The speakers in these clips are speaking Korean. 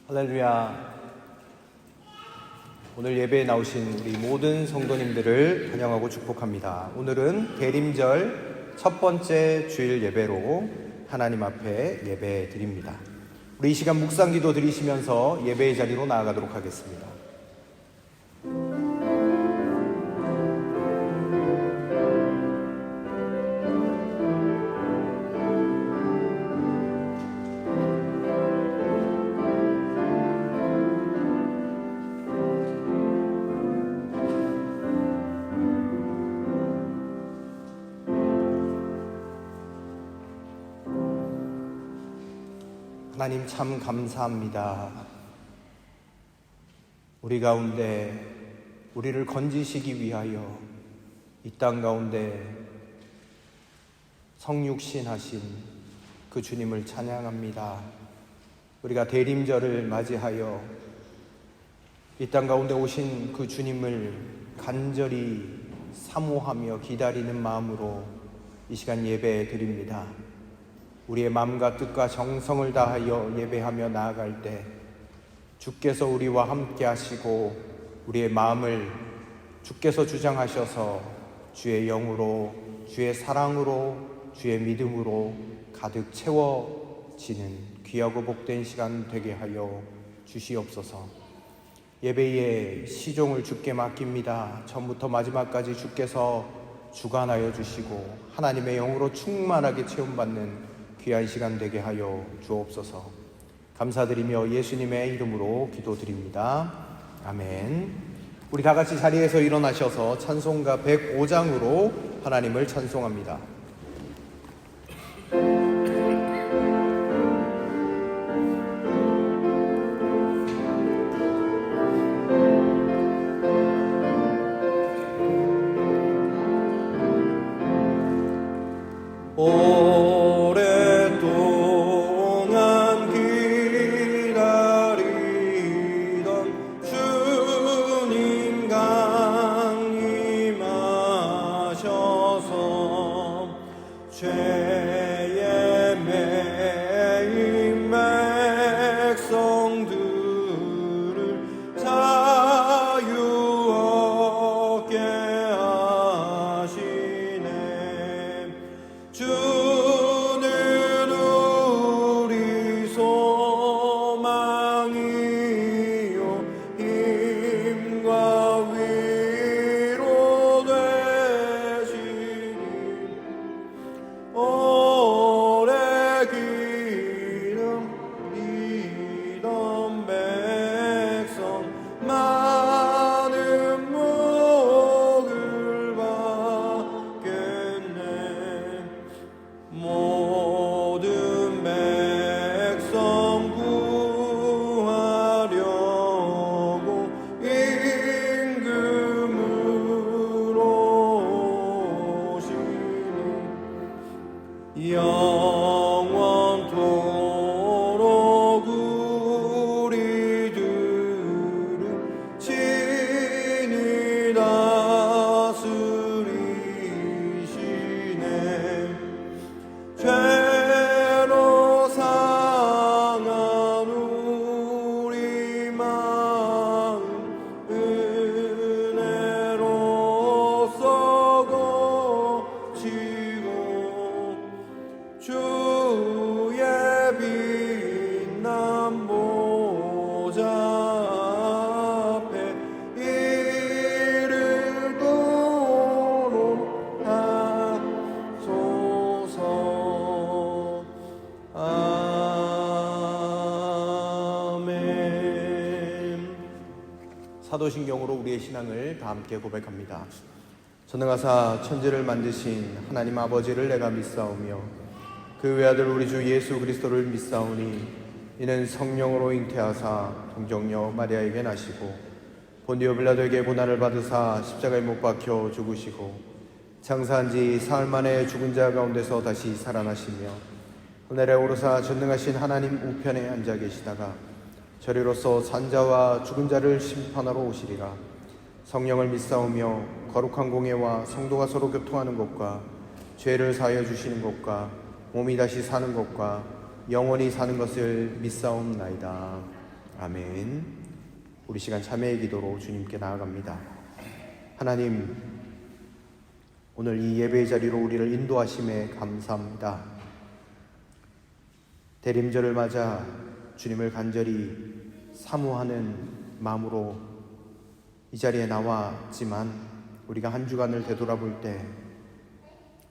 할렐루야. 오늘 예배에 나오신 우리 모든 성도님들을 환영하고 축복합니다. 오늘은 대림절 첫 번째 주일 예배로 하나님 앞에 예배 드립니다. 우리 이 시간 묵상기도 드리시면서 예배의 자리로 나아가도록 하겠습니다. 하나님 참 감사합니다. 우리 가운데 우리를 건지시기 위하여 이 땅 가운데 성육신하신 그 주님을 찬양합니다. 우리가 대림절을 맞이하여 이 땅 가운데 오신 그 주님을 간절히 사모하며 기다리는 마음으로 이 시간 예배 드립니다. 우리의 마음과 뜻과 정성을 다하여 예배하며 나아갈 때 주께서 우리와 함께 하시고 우리의 마음을 주께서 주장하셔서 주의 영으로, 주의 사랑으로, 주의 믿음으로 가득 채워지는 귀하고 복된 시간 되게 하여 주시옵소서. 예배의 시종을 주께 맡깁니다. 처음부터 마지막까지 주께서 주관하여 주시고 하나님의 영으로 충만하게 체험받는 귀한 시간 되게 하여 주옵소서. 감사드리며 예수님의 이름으로 기도드립니다. 아멘. 우리 다 같이 자리에서 일어나셔서 찬송가 105장으로 하나님을 찬송합니다. 사도신경으로 우리의 신앙을 다 함께 고백합니다. 전능하사 천지를 만드신 하나님 아버지를 내가 믿사오며 그 외아들 우리 주 예수 그리스도를 믿사오니 이는 성령으로 잉태하사 동정녀 마리아에게 나시고 본디오 빌라도에게 고난을 받으사 십자가에 못 박혀 죽으시고 장사한 지 사흘 만에 죽은 자 가운데서 다시 살아나시며 하늘에 오르사 전능하신 하나님 우편에 앉아 계시다가 저리로서 산자와 죽은 자를 심판하러 오시리라. 성령을 믿사오며 거룩한 공예와 성도가 서로 교통하는 것과 죄를 사하여 주시는 것과 몸이 다시 사는 것과 영원히 사는 것을 믿사옵나이다. 아멘. 우리 시간 참회의 기도로 주님께 나아갑니다. 하나님, 오늘 이 예배의 자리로 우리를 인도하심에 감사합니다. 대림절을 맞아 주님을 간절히 사모하는 마음으로 이 자리에 나왔지만 우리가 한 주간을 되돌아볼 때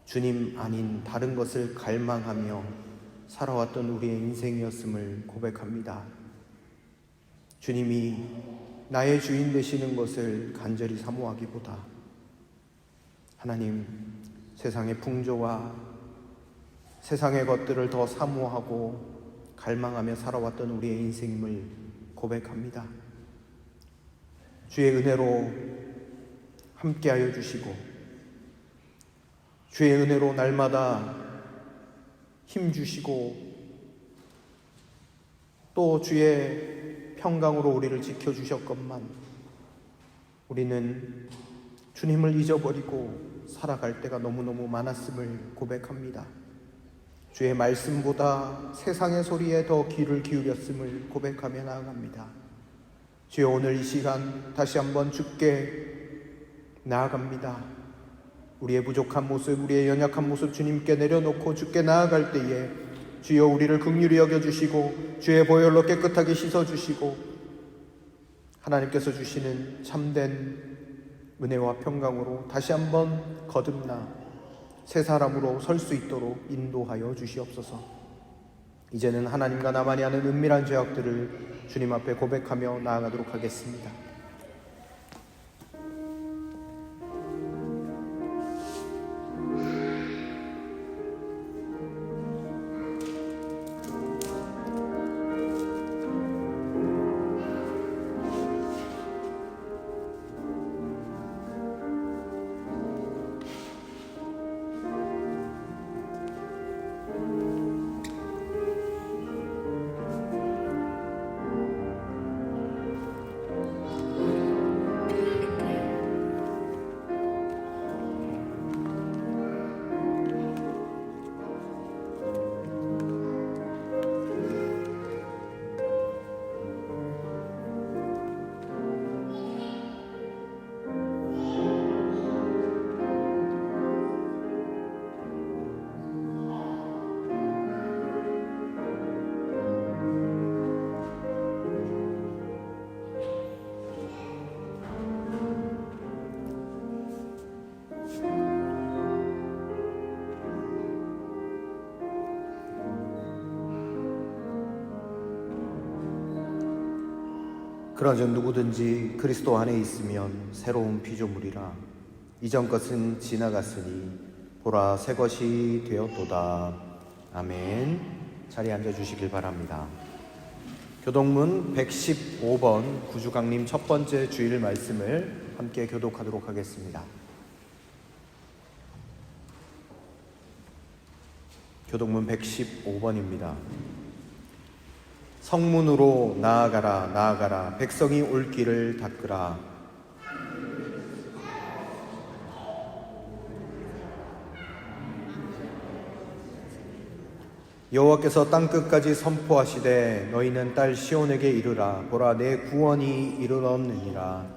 주님 아닌 다른 것을 갈망하며 살아왔던 우리의 인생이었음을 고백합니다. 주님이 나의 주인 되시는 것을 간절히 사모하기보다 하나님, 세상의 풍조와 세상의 것들을 더 사모하고 갈망하며 살아왔던 우리의 인생임을 고백합니다. 주의 은혜로 함께하여 주시고 주의 은혜로 날마다 힘 주시고 또 주의 평강으로 우리를 지켜주셨건만 우리는 주님을 잊어버리고 살아갈 때가 너무너무 많았음을 고백합니다. 주의 말씀보다 세상의 소리에 더 귀를 기울였음을 고백하며 나아갑니다. 주여, 오늘 이 시간 다시 한번 주께 나아갑니다. 우리의 부족한 모습, 우리의 연약한 모습 주님께 내려놓고 주께 나아갈 때에 주여 우리를 긍휼히 여겨주시고 주의 보혈로 깨끗하게 씻어주시고 하나님께서 주시는 참된 은혜와 평강으로 다시 한번 거듭나 새 사람으로 설 수 있도록 인도하여 주시옵소서. 이제는 하나님과 나만이 하는 은밀한 죄악들을 주님 앞에 고백하며 나아가도록 하겠습니다. 그러나 누구든지 그리스도 안에 있으면 새로운 피조물이라. 이전 것은 지나갔으니 보라 새 것이 되었도다. 아멘. 자리에 앉아주시길 바랍니다. 교독문 115번 구주강림 첫 번째 주일 말씀을 함께 교독하도록 하겠습니다. 교독문 115번입니다. 성문으로 나아가라 나아가라 백성이 올 길을 닦으라. 여호와께서 땅끝까지 선포하시되 너희는 딸 시온에게 이르라. 보라 내 구원이 이르렀느니라.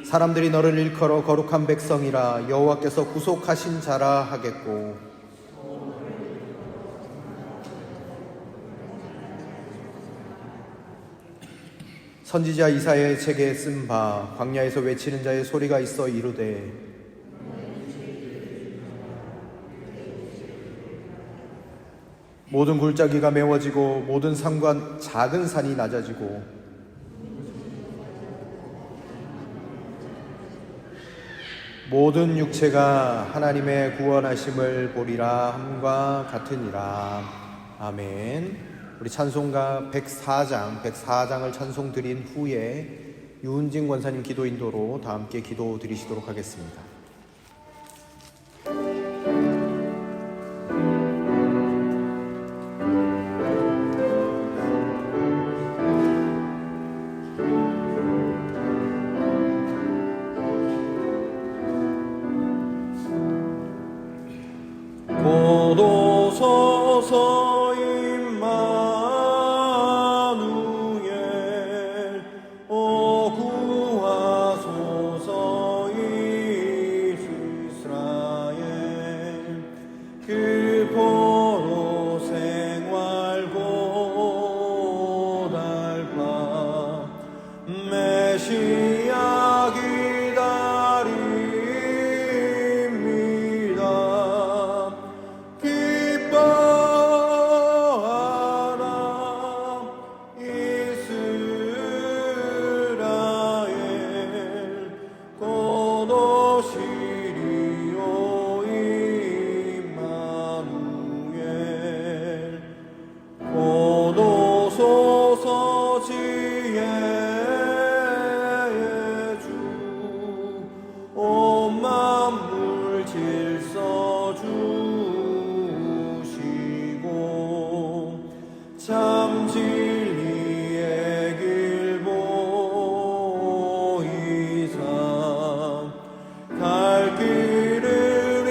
사람들이 너를 일컬어 거룩한 백성이라 여호와께서 구속하신 자라 하겠고, 선지자 이사야의 책에 쓴 바 광야에서 외치는 자의 소리가 있어 이르되 모든 골짜기가 메워지고 모든 산과 작은 산이 낮아지고 모든 육체가 하나님의 구원하심을 보리라 함과 같으니라. 아멘. 우리 찬송가 104장을 찬송 드린 후에 유은진 권사님 기도 인도로 다 함께 기도 드리시도록 하겠습니다. 오 거도소서 임마누엘 오 구하소서 이스라엘 그 포로 생활 고달파 메시아 기다립니다. 기뻐하라 이스라엘 곧 오시리오 임마누엘 곧 오소서 지혜의 주 온 만물 질서 주시고 참 진리의 길 보이사 갈 길을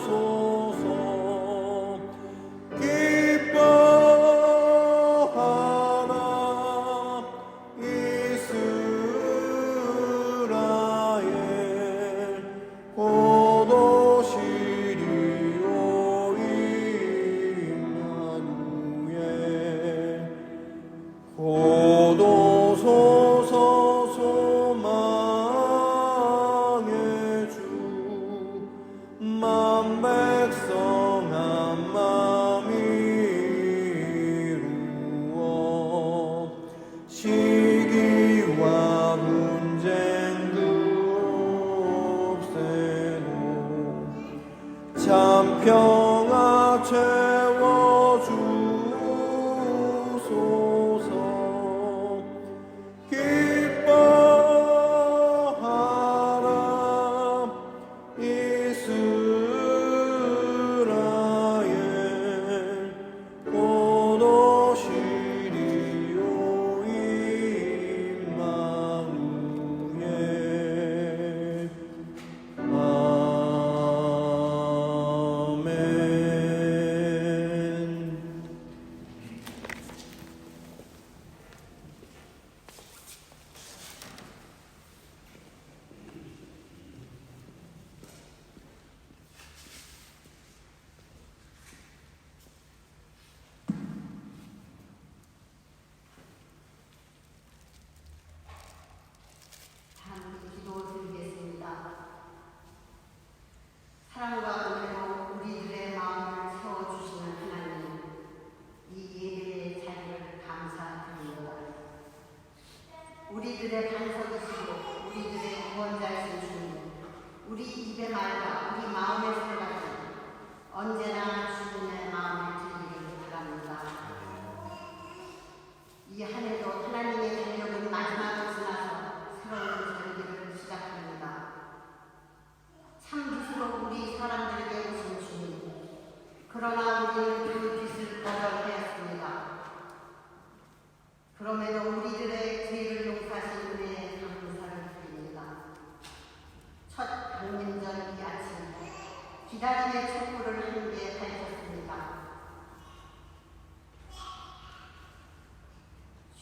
인도하소서. 기뻐하라 이스라엘 곧 오시리오 임마누엘 곧 오소서 소망의 주 만 백성 한 마음 이루어 시기와 분쟁도 없애고 참 평화 채워주소서. 기뻐하라 이스라엘 곧 오시리오 임마누엘 아멘. 함께 기도드리겠습니다. 사랑과 은혜로 우리들의 마음을 채워주시는 하나님, 이 예배의 자리를 감사드립니다. 우리들의 반석이시고 우리들의 구원자이신 주님, 우리 입의 말과 우리 마음의 생각이 언제나 주님의 마음에 들리길 바랍니다. 이 한 해도 하나님의 달력은 마지막을 지나서 새로운 절기를 시작합니다. 참 빛으로 우리 사람들에게 오신 주님, 그러나 우리는 그 빛을 거절하였습니다. 그럼에도 우리들의 죄를 용서하신 은혜에 감사를 드립니다. 첫 강림절 이 아침 기다림의 촛불을 함께 밝혔습니다.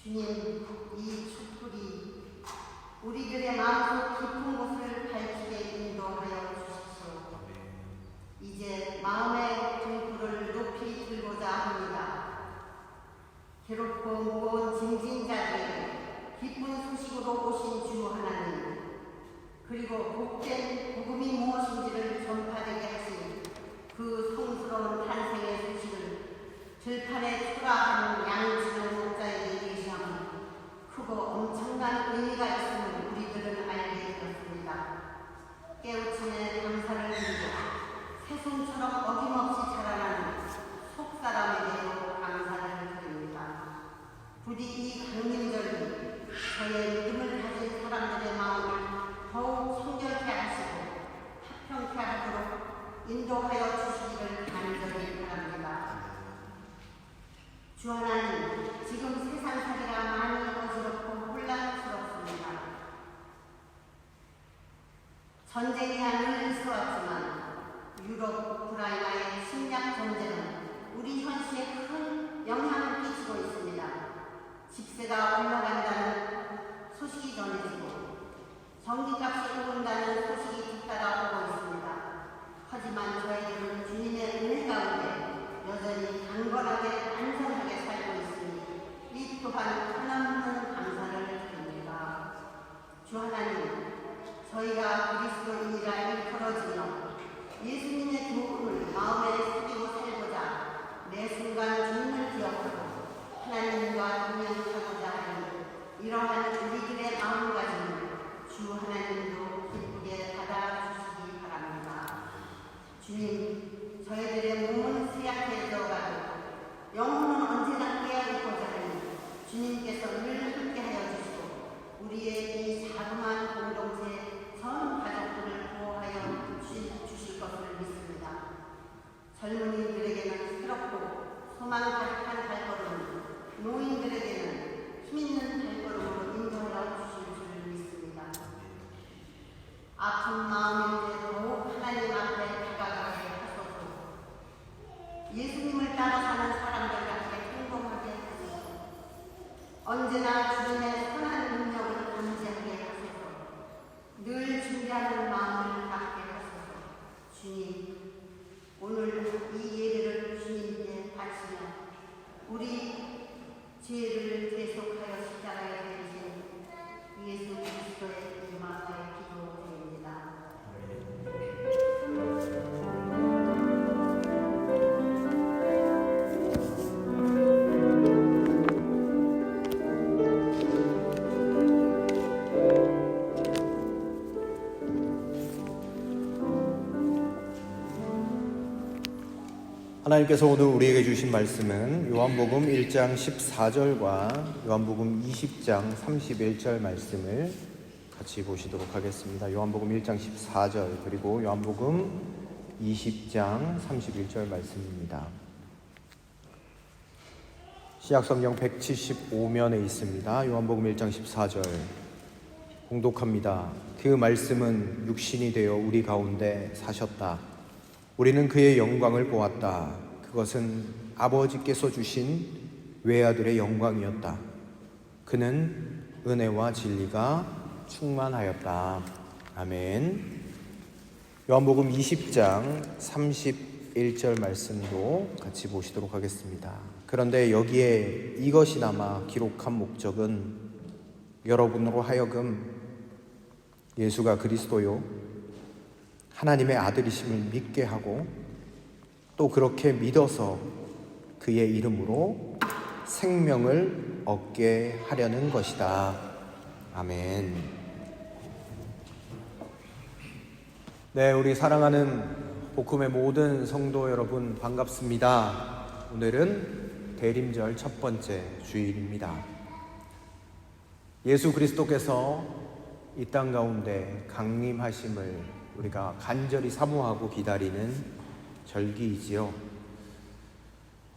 주님, 이 촛불이 우리들의 마음속 깊은 곳을 밝히게 인도하여 주십시오. 이제 마음의 등불을 높이 들고자 합니다. 괴롭고 무거운 징징자들에게 기쁜 소식으로 오신 주 하나님, 그리고 복된 복음이 무엇인지를 전파되게 하신 그 성스러운 탄생의 소식을 들판에 초라한 양지는 목자에게 계시함은 크고 엄청난 의미가 있음을 우리들은 알게 되었습니다. 깨우침에 감사를 드리고 새송처럼 어김없이 자라나는 속사람에게도 감사를 드립니다. 부디 이 강림절이 저의 믿음을 가진 사람들의 마음을 더욱 성결케 하시고 화평케 하도록 인도하여 주시기를 간절히 바랍니다. 주 하나님, 지금 세상살이가 많이 어지럽고 혼란스럽습니다. 전쟁이 늘 써왔지만 유럽, 우크라이나의 침략 전쟁은 우리 현실에 큰 영향을 끼치고 있습니다. 집세가 올라간다는 소식이 전해지고 전기값이 오른다는 소식이 뒤따라오고 있습니다. 하지만 저희들은 주님의 은혜 가운데 여전히 강건하게 안전하게 살고 있으니 이 또한 하나님은 감사를 드립니다. 주 하나님, 저희가 그리스도인이라 일컬어지며 예수님의 교훈을 마음에 새기고 살고자 매 순간 주님을 기억하고 하나님과 동행하고자 하니 이러한 우리들의 마음가짐을 주 하나님도 기쁘게 받아주시기 바랍니다. 주님, 저희들의 몸은 쇠약해져가도 영혼은 언제나 깨어있고자 하니 주님께서 늘 함께하여 주시고 우리의 이 자그마한 공동체 전 가족들을 보호하여 주실 것을 믿습니다. 젊은이들에게는 새롭고 소망 가득한 발걸음, 노인들에게는 힘있는 발걸음으로 인도하여 주실 줄 믿습니다. 아픈 마음일 때 더욱 하나님 앞에 다가가게 하소서. 예수님을 따라 사는 사람들 같게 행동하게 하소서. 언제나 주님의 선한 능력을 감지하게 하소서. 늘 준비하는 마음을 갖게 하소서. 주님, 오늘 이 예배를 주님께 바치며 우리 죄를 대속하여 십자가에 내리신 예수 그리스도의 이름으로 기도드립니다. 하나님께서 오늘 우리에게 주신 말씀은 요한복음 1장 14절과 요한복음 20장 31절 말씀을 같이 보시도록 하겠습니다. 요한복음 1장 14절 그리고 요한복음 20장 31절 말씀입니다. 신약성경 175면에 있습니다. 요한복음 1장 14절 공독합니다. 그 말씀은 육신이 되어 우리 가운데 사셨다. 우리는 그의 영광을 보았다. 그것은 아버지께서 주신 외아들의 영광이었다. 그는 은혜와 진리가 충만하였다. 아멘. 요한복음 20장 31절 말씀도 같이 보시도록 하겠습니다. 그런데 여기에 이것이나마 기록한 목적은 여러분으로 하여금 예수가 그리스도요 하나님의 아들이심을 믿게 하고 또 그렇게 믿어서 그의 이름으로 생명을 얻게 하려는 것이다. 아멘. 네, 우리 사랑하는 복음의 모든 성도 여러분 반갑습니다. 오늘은 대림절 첫 번째 주일입니다. 예수 그리스도께서 이 땅 가운데 강림하심을 우리가 간절히 사모하고 기다리는 절기이지요.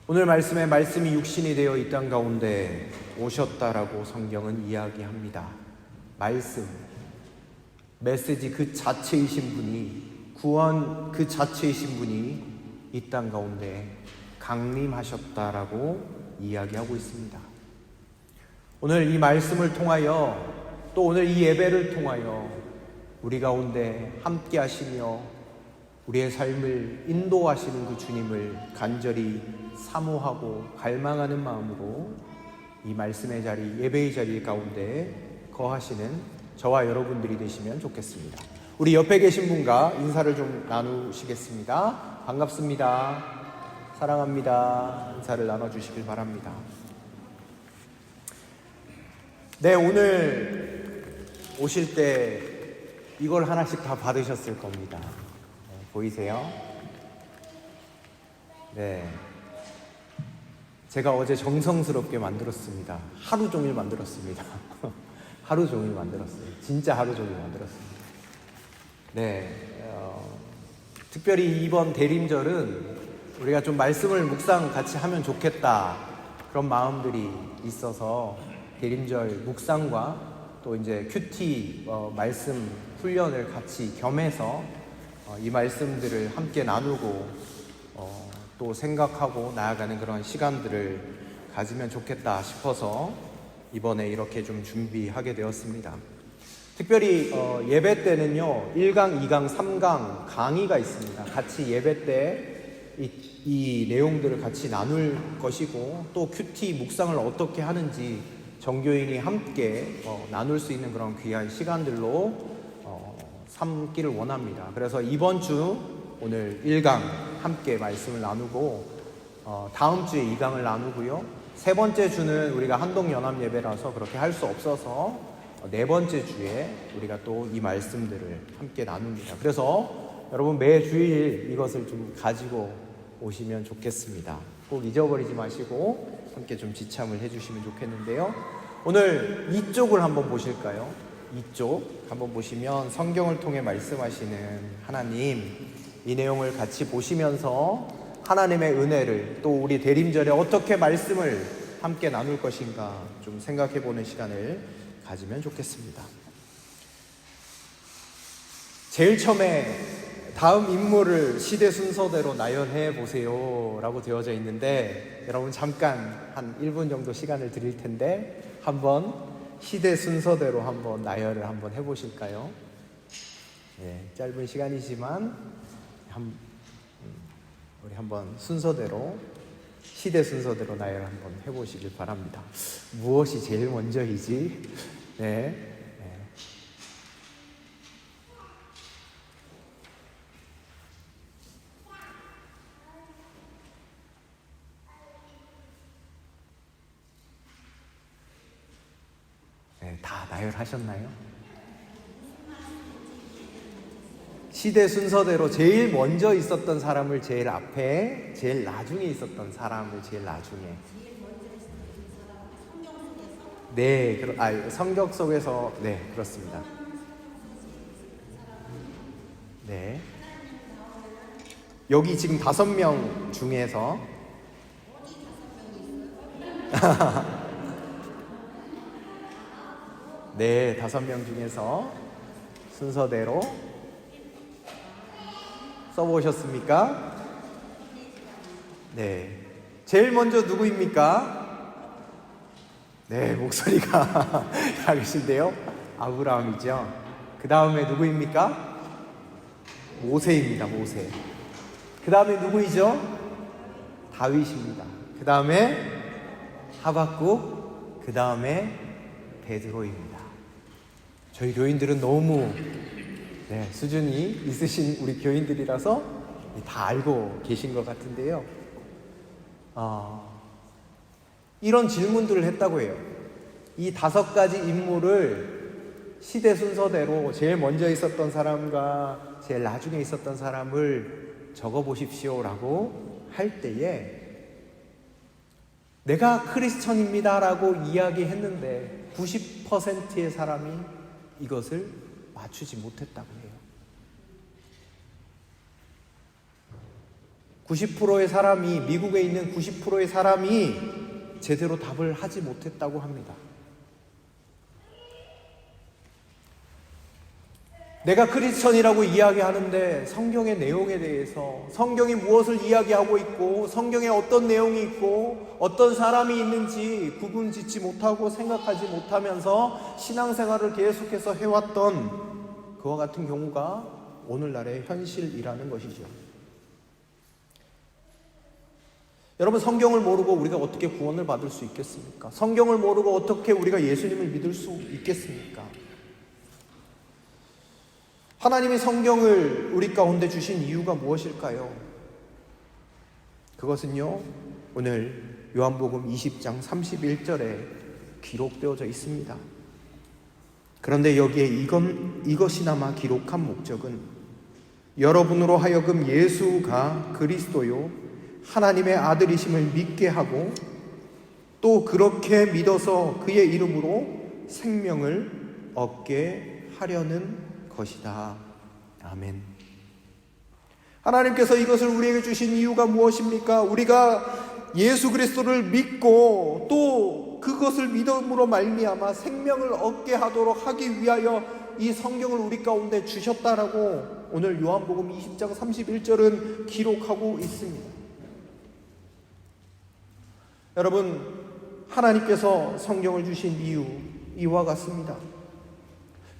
오늘 말씀에 말씀이 육신이 되어 이 땅 가운데 오셨다라고 성경은 이야기합니다. 말씀, 메시지 그 자체이신 분이, 구원 그 자체이신 분이 이 땅 가운데 강림하셨다라고 이야기하고 있습니다. 오늘 이 말씀을 통하여 또 오늘 이 예배를 통하여 우리 가운데 함께 하시며 우리의 삶을 인도하시는 그 주님을 간절히 사모하고 갈망하는 마음으로 이 말씀의 자리, 예배의 자리 가운데 거하시는 저와 여러분들이 되시면 좋겠습니다. 우리 옆에 계신 분과 인사를 좀 나누시겠습니다. 반갑습니다. 사랑합니다. 인사를 나눠주시길 바랍니다. 네, 오늘 오실 때 이걸 하나씩 다 받으셨을 겁니다. 보이세요? 네. 제가 어제 정성스럽게 만들었습니다. 하루 종일 만들었습니다. 하루 종일 만들었어요. 진짜 하루 종일 만들었습니다. 네. 특별히 이번 대림절은 우리가 좀 말씀을 묵상 같이 하면 좋겠다. 그런 마음들이 있어서 대림절 묵상과 또 이제 큐티 말씀 훈련을 같이 겸해서 이 말씀들을 함께 나누고 또 생각하고 나아가는 그런 시간들을 가지면 좋겠다 싶어서 이번에 이렇게 좀 준비하게 되었습니다. 특별히 예배 때는요 1강, 2강, 3강 강의가 있습니다. 같이 예배 때 이 내용들을 같이 나눌 것이고, 또 큐티 묵상을 어떻게 하는지 정교인이 함께 나눌 수 있는 그런 귀한 시간들로 삼기를 원합니다. 그래서 이번 주 오늘 1강 함께 말씀을 나누고, 다음 주에 2강을 나누고요. 세 번째 주는 우리가 한동연합 예배라서 그렇게 할 수 없어서 네 번째 주에 우리가 또 이 말씀들을 함께 나눕니다. 그래서 여러분 매 주일 이것을 좀 가지고 오시면 좋겠습니다. 꼭 잊어버리지 마시고 함께 좀 지참을 해주시면 좋겠는데요. 오늘 이쪽을 한번 보실까요? 이쪽 한번 보시면 성경을 통해 말씀하시는 하나님, 이 내용을 같이 보시면서 하나님의 은혜를, 또 우리 대림절에 어떻게 말씀을 함께 나눌 것인가 좀 생각해보는 시간을 가지면 좋겠습니다. 제일 처음에 다음 인물을 시대 순서대로 나열해 보세요 라고 되어져 있는데, 여러분 잠깐 한 1분 정도 시간을 드릴 텐데 한번 시대 순서대로 한번 나열을 한번 해보실까요? 네, 짧은 시간이지만 우리 한번 순서대로, 시대 순서대로 나열을 한번 해보시길 바랍니다. 무엇이 제일 먼저이지? 네. 다 나열하셨나요? 시대 순서대로 제일 먼저 있었던 사람을 제일 앞에, 제일 나중에 있었던 사람을 제일 나중에. 네, 성경 속에서, 네, 그렇습니다. 네. 여기 지금 5명 중에서 네, 5명 중에서 순서대로 써보셨습니까? 네. 제일 먼저 누구입니까? 네, 목소리가 작으신데요. 아브라함이죠. 그 다음에 누구입니까? 모세입니다, 모세. 그 다음에 누구이죠? 다윗입니다. 그 다음에 하박국, 그 다음에 베드로입니다. 저희 교인들은 너무 수준이 있으신 우리 교인들이라서 다 알고 계신 것 같은데요. 이런 질문들을 했다고 해요. 이 5가지 인물을 시대 순서대로 제일 먼저 있었던 사람과 제일 나중에 있었던 사람을 적어보십시오 라고 할 때에, 내가 크리스천입니다 라고 이야기했는데 90%의 사람이 이것을 맞추지 못했다고 해요. 90%의 사람이, 미국에 있는 90%의 사람이 제대로 답을 하지 못했다고 합니다. 내가 크리스천이라고 이야기하는데 성경의 내용에 대해서, 성경이 무엇을 이야기하고 있고 성경에 어떤 내용이 있고 어떤 사람이 있는지 구분짓지 못하고 생각하지 못하면서 신앙생활을 계속해서 해왔던 그와 같은 경우가 오늘날의 현실이라는 것이죠. 여러분, 성경을 모르고 우리가 어떻게 구원을 받을 수 있겠습니까? 성경을 모르고 어떻게 우리가 예수님을 믿을 수 있겠습니까? 하나님이 성경을 우리 가운데 주신 이유가 무엇일까요? 그것은요, 오늘 요한복음 20장 31절에 기록되어져 있습니다. 그런데 여기에 이것이나마 기록한 목적은 여러분으로 하여금 예수가 그리스도요 하나님의 아들이심을 믿게 하고, 또 그렇게 믿어서 그의 이름으로 생명을 얻게 하려는 것이다. 아멘. 하나님께서 이것을 우리에게 주신 이유가 무엇입니까? 우리가 예수 그리스도를 믿고 또 그것을 믿음으로 말미암아 생명을 얻게 하도록 하기 위하여 이 성경을 우리 가운데 주셨다라고 오늘 요한복음 20장 31절은 기록하고 있습니다. 여러분, 하나님께서 성경을 주신 이유 이와 같습니다.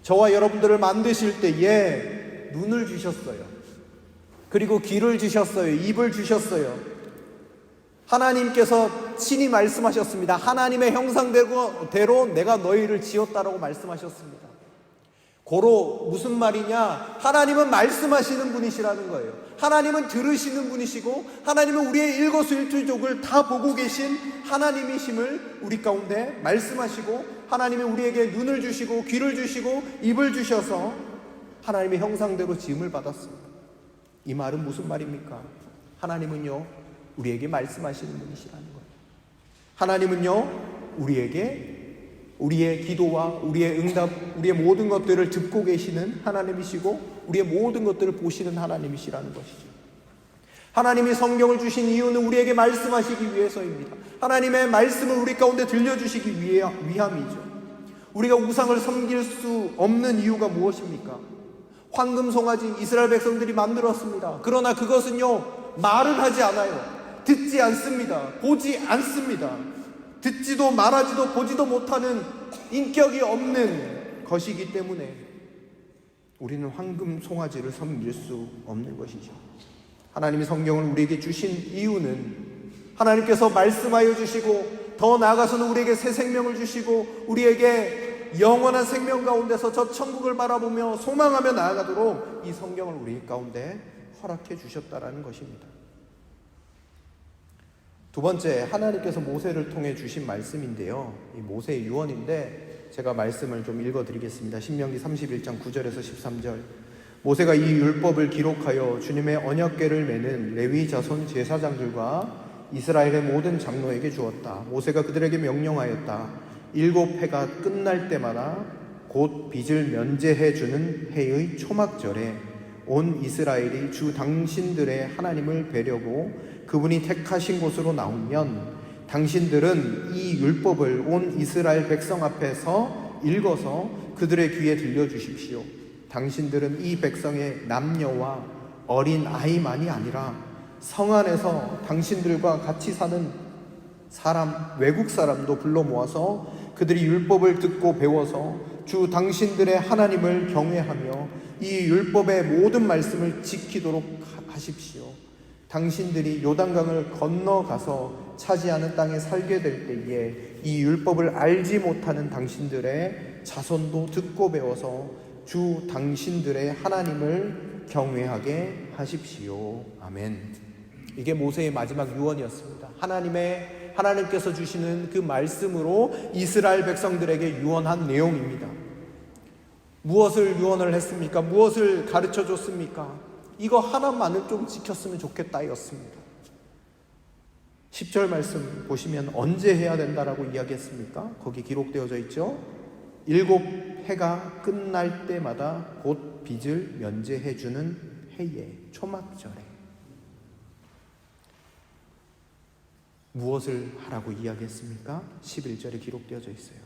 저와 여러분들을 만드실 때에 눈을 주셨어요. 그리고 귀를 주셨어요. 입을 주셨어요. 하나님께서 친히 말씀하셨습니다. 하나님의 형상대로 내가 너희를 지었다라고 말씀하셨습니다. 고로 무슨 말이냐? 하나님은 말씀하시는 분이시라는 거예요. 하나님은 들으시는 분이시고 하나님은 우리의 일거수일투족을 다 보고 계신 하나님이심을 우리 가운데 말씀하시고, 하나님이 우리에게 눈을 주시고 귀를 주시고 입을 주셔서 하나님의 형상대로 지음을 받았습니다. 이 말은 무슨 말입니까? 하나님은요, 우리에게 말씀하시는 분이시라는 거예요. 하나님은요, 우리에게 우리의 기도와 우리의 응답, 우리의 모든 것들을 듣고 계시는 하나님이시고 우리의 모든 것들을 보시는 하나님이시라는 것이죠. 하나님이 성경을 주신 이유는 우리에게 말씀하시기 위해서입니다. 하나님의 말씀을 우리 가운데 들려주시기 위함이죠. 우리가 우상을 섬길 수 없는 이유가 무엇입니까? 황금 송아지 이스라엘 백성들이 만들었습니다. 그러나 그것은요, 말은 하지 않아요. 듣지 않습니다. 보지 않습니다. 듣지도 말하지도 보지도 못하는 인격이 없는 것이기 때문에 우리는 황금 송아지를 섬길 수 없는 것이죠. 하나님이 성경을 우리에게 주신 이유는 하나님께서 말씀하여 주시고 더 나아가서는 우리에게 새 생명을 주시고 우리에게 영원한 생명 가운데서 저 천국을 바라보며 소망하며 나아가도록 이 성경을 우리 가운데 허락해 주셨다라는 것입니다. 두 번째, 하나님께서 모세를 통해 주신 말씀인데요, 이 모세의 유언인데 제가 말씀을 좀 읽어드리겠습니다. 신명기 31장 9절에서 13절. 모세가 이 율법을 기록하여 주님의 언약궤를 매는 레위 자손 제사장들과 이스라엘의 모든 장로에게 주었다. 모세가 그들에게 명령하였다. 7해가 끝날 때마다 곧 빚을 면제해 주는 해의 초막절에 온 이스라엘이 주 당신들의 하나님을 뵈려고 그분이 택하신 곳으로 나오면 당신들은 이 율법을 온 이스라엘 백성 앞에서 읽어서 그들의 귀에 들려주십시오. 당신들은 이 백성의 남녀와 어린 아이만이 아니라 성 안에서 당신들과 같이 사는 사람, 외국 사람도 불러 모아서 그들이 율법을 듣고 배워서 주 당신들의 하나님을 경외하며 이 율법의 모든 말씀을 지키도록 하십시오. 당신들이 요단강을 건너가서 차지하는 땅에 살게 될 때에 이 율법을 알지 못하는 당신들의 자손도 듣고 배워서 주 당신들의 하나님을 경외하게 하십시오. 아멘. 이게 모세의 마지막 유언이었습니다. 하나님께서 주시는 그 말씀으로 이스라엘 백성들에게 유언한 내용입니다. 무엇을 유언을 했습니까? 무엇을 가르쳐 줬습니까? 이거 하나만을 좀 지켰으면 좋겠다 이었습니다. 10절 말씀 보시면 언제 해야 된다라고 이야기했습니까? 거기 기록되어져 있죠. 7해가 끝날 때마다 곧 빚을 면제해 주는 해에, 초막절에. 무엇을 하라고 이야기했습니까? 11절에 기록되어져 있어요.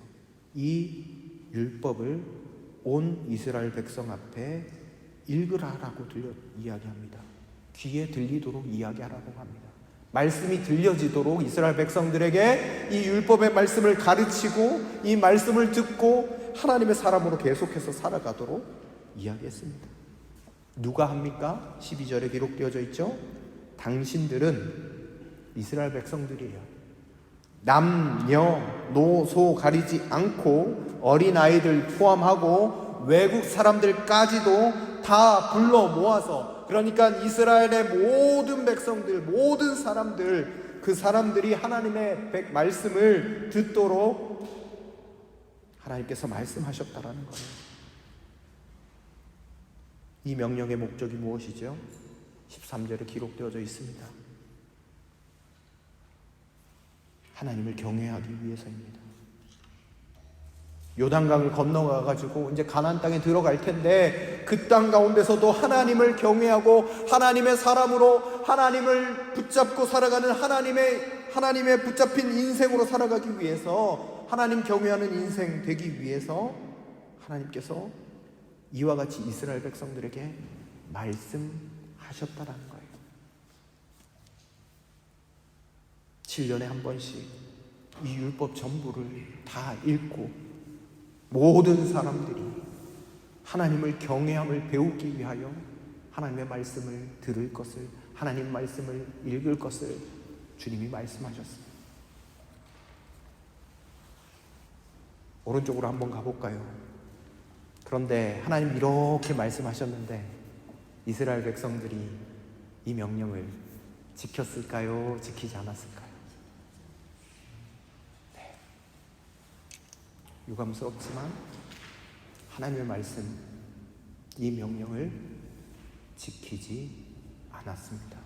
이 율법을 온 이스라엘 백성 앞에 읽으라라고 이야기합니다. 귀에 들리도록 이야기하라고 합니다. 말씀이 들려지도록 이스라엘 백성들에게 이 율법의 말씀을 가르치고 이 말씀을 듣고 하나님의 사람으로 계속해서 살아가도록 이야기했습니다. 누가 합니까? 12절에 기록되어져 있죠. 당신들은 이스라엘 백성들이에요. 남녀 노소 가리지 않고 어린아이들 포함하고 외국 사람들까지도 다 불러 모아서, 그러니까 이스라엘의 모든 백성들, 모든 사람들, 그 사람들이 하나님의 말씀을 듣도록 하나님께서 말씀하셨다라는 거예요. 이 명령의 목적이 무엇이죠? 13절에 기록되어져 있습니다. 하나님을 경외하기 위해서입니다. 요단강을 건너가가지고 이제 가나안 땅에 들어갈 텐데 그 땅 가운데서도 하나님을 경외하고 하나님의 사람으로 하나님을 붙잡고 살아가는 하나님의 붙잡힌 인생으로 살아가기 위해서, 하나님 경외하는 인생 되기 위해서 하나님께서 이와 같이 이스라엘 백성들에게 말씀하셨다라는 거예요. 7년에 한 번씩 이 율법 전부를 다 읽고 모든 사람들이 하나님을 경외함을 배우기 위하여 하나님의 말씀을 들을 것을, 하나님 말씀을 읽을 것을 주님이 말씀하셨습니다. 오른쪽으로 한번 가볼까요? 그런데 하나님 이렇게 말씀하셨는데 이스라엘 백성들이 이 명령을 지켰을까요? 지키지 않았을까요? 네. 유감스럽지만 하나님의 말씀, 이 명령을 지키지 않았습니다.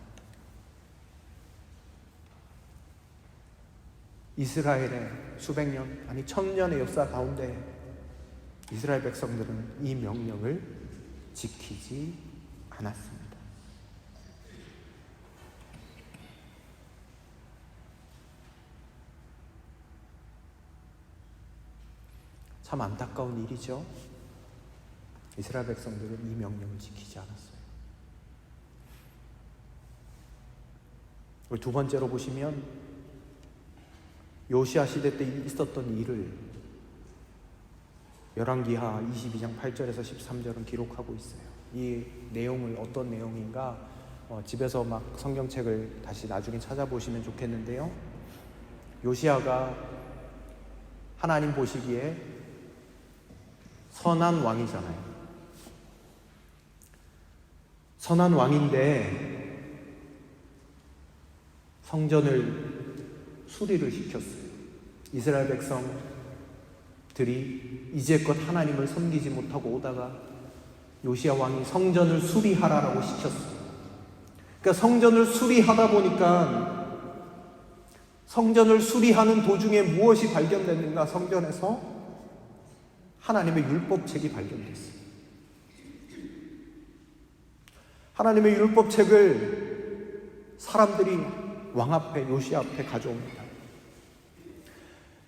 이스라엘의 수백 년, 아니 천년의 역사 가운데 이스라엘 백성들은 이 명령을 지키지 않았습니다. 참 안타까운 일이죠. 이스라엘 백성들은 이 명령을 지키지 않았어요. 두 번째로 보시면 요시야 시대 때 있었던 일을 열왕기하 22장 8절에서 13절은 기록하고 있어요. 이 내용을 어떤 내용인가 집에서 막 성경책을 다시 나중에 찾아보시면 좋겠는데요. 요시야가 하나님 보시기에 선한 왕이잖아요. 선한 왕인데 성전을 수리를 시켰어요. 이스라엘 백성들이 이제껏 하나님을 섬기지 못하고 오다가 요시야 왕이 성전을 수리하라라고 시켰어요. 그러니까 성전을 수리하다 보니까 성전을 수리하는 도중에 무엇이 발견됐는가? 성전에서 하나님의 율법책이 발견됐어요. 하나님의 율법책을 사람들이 왕 앞에, 요시야 앞에 가져옵니다.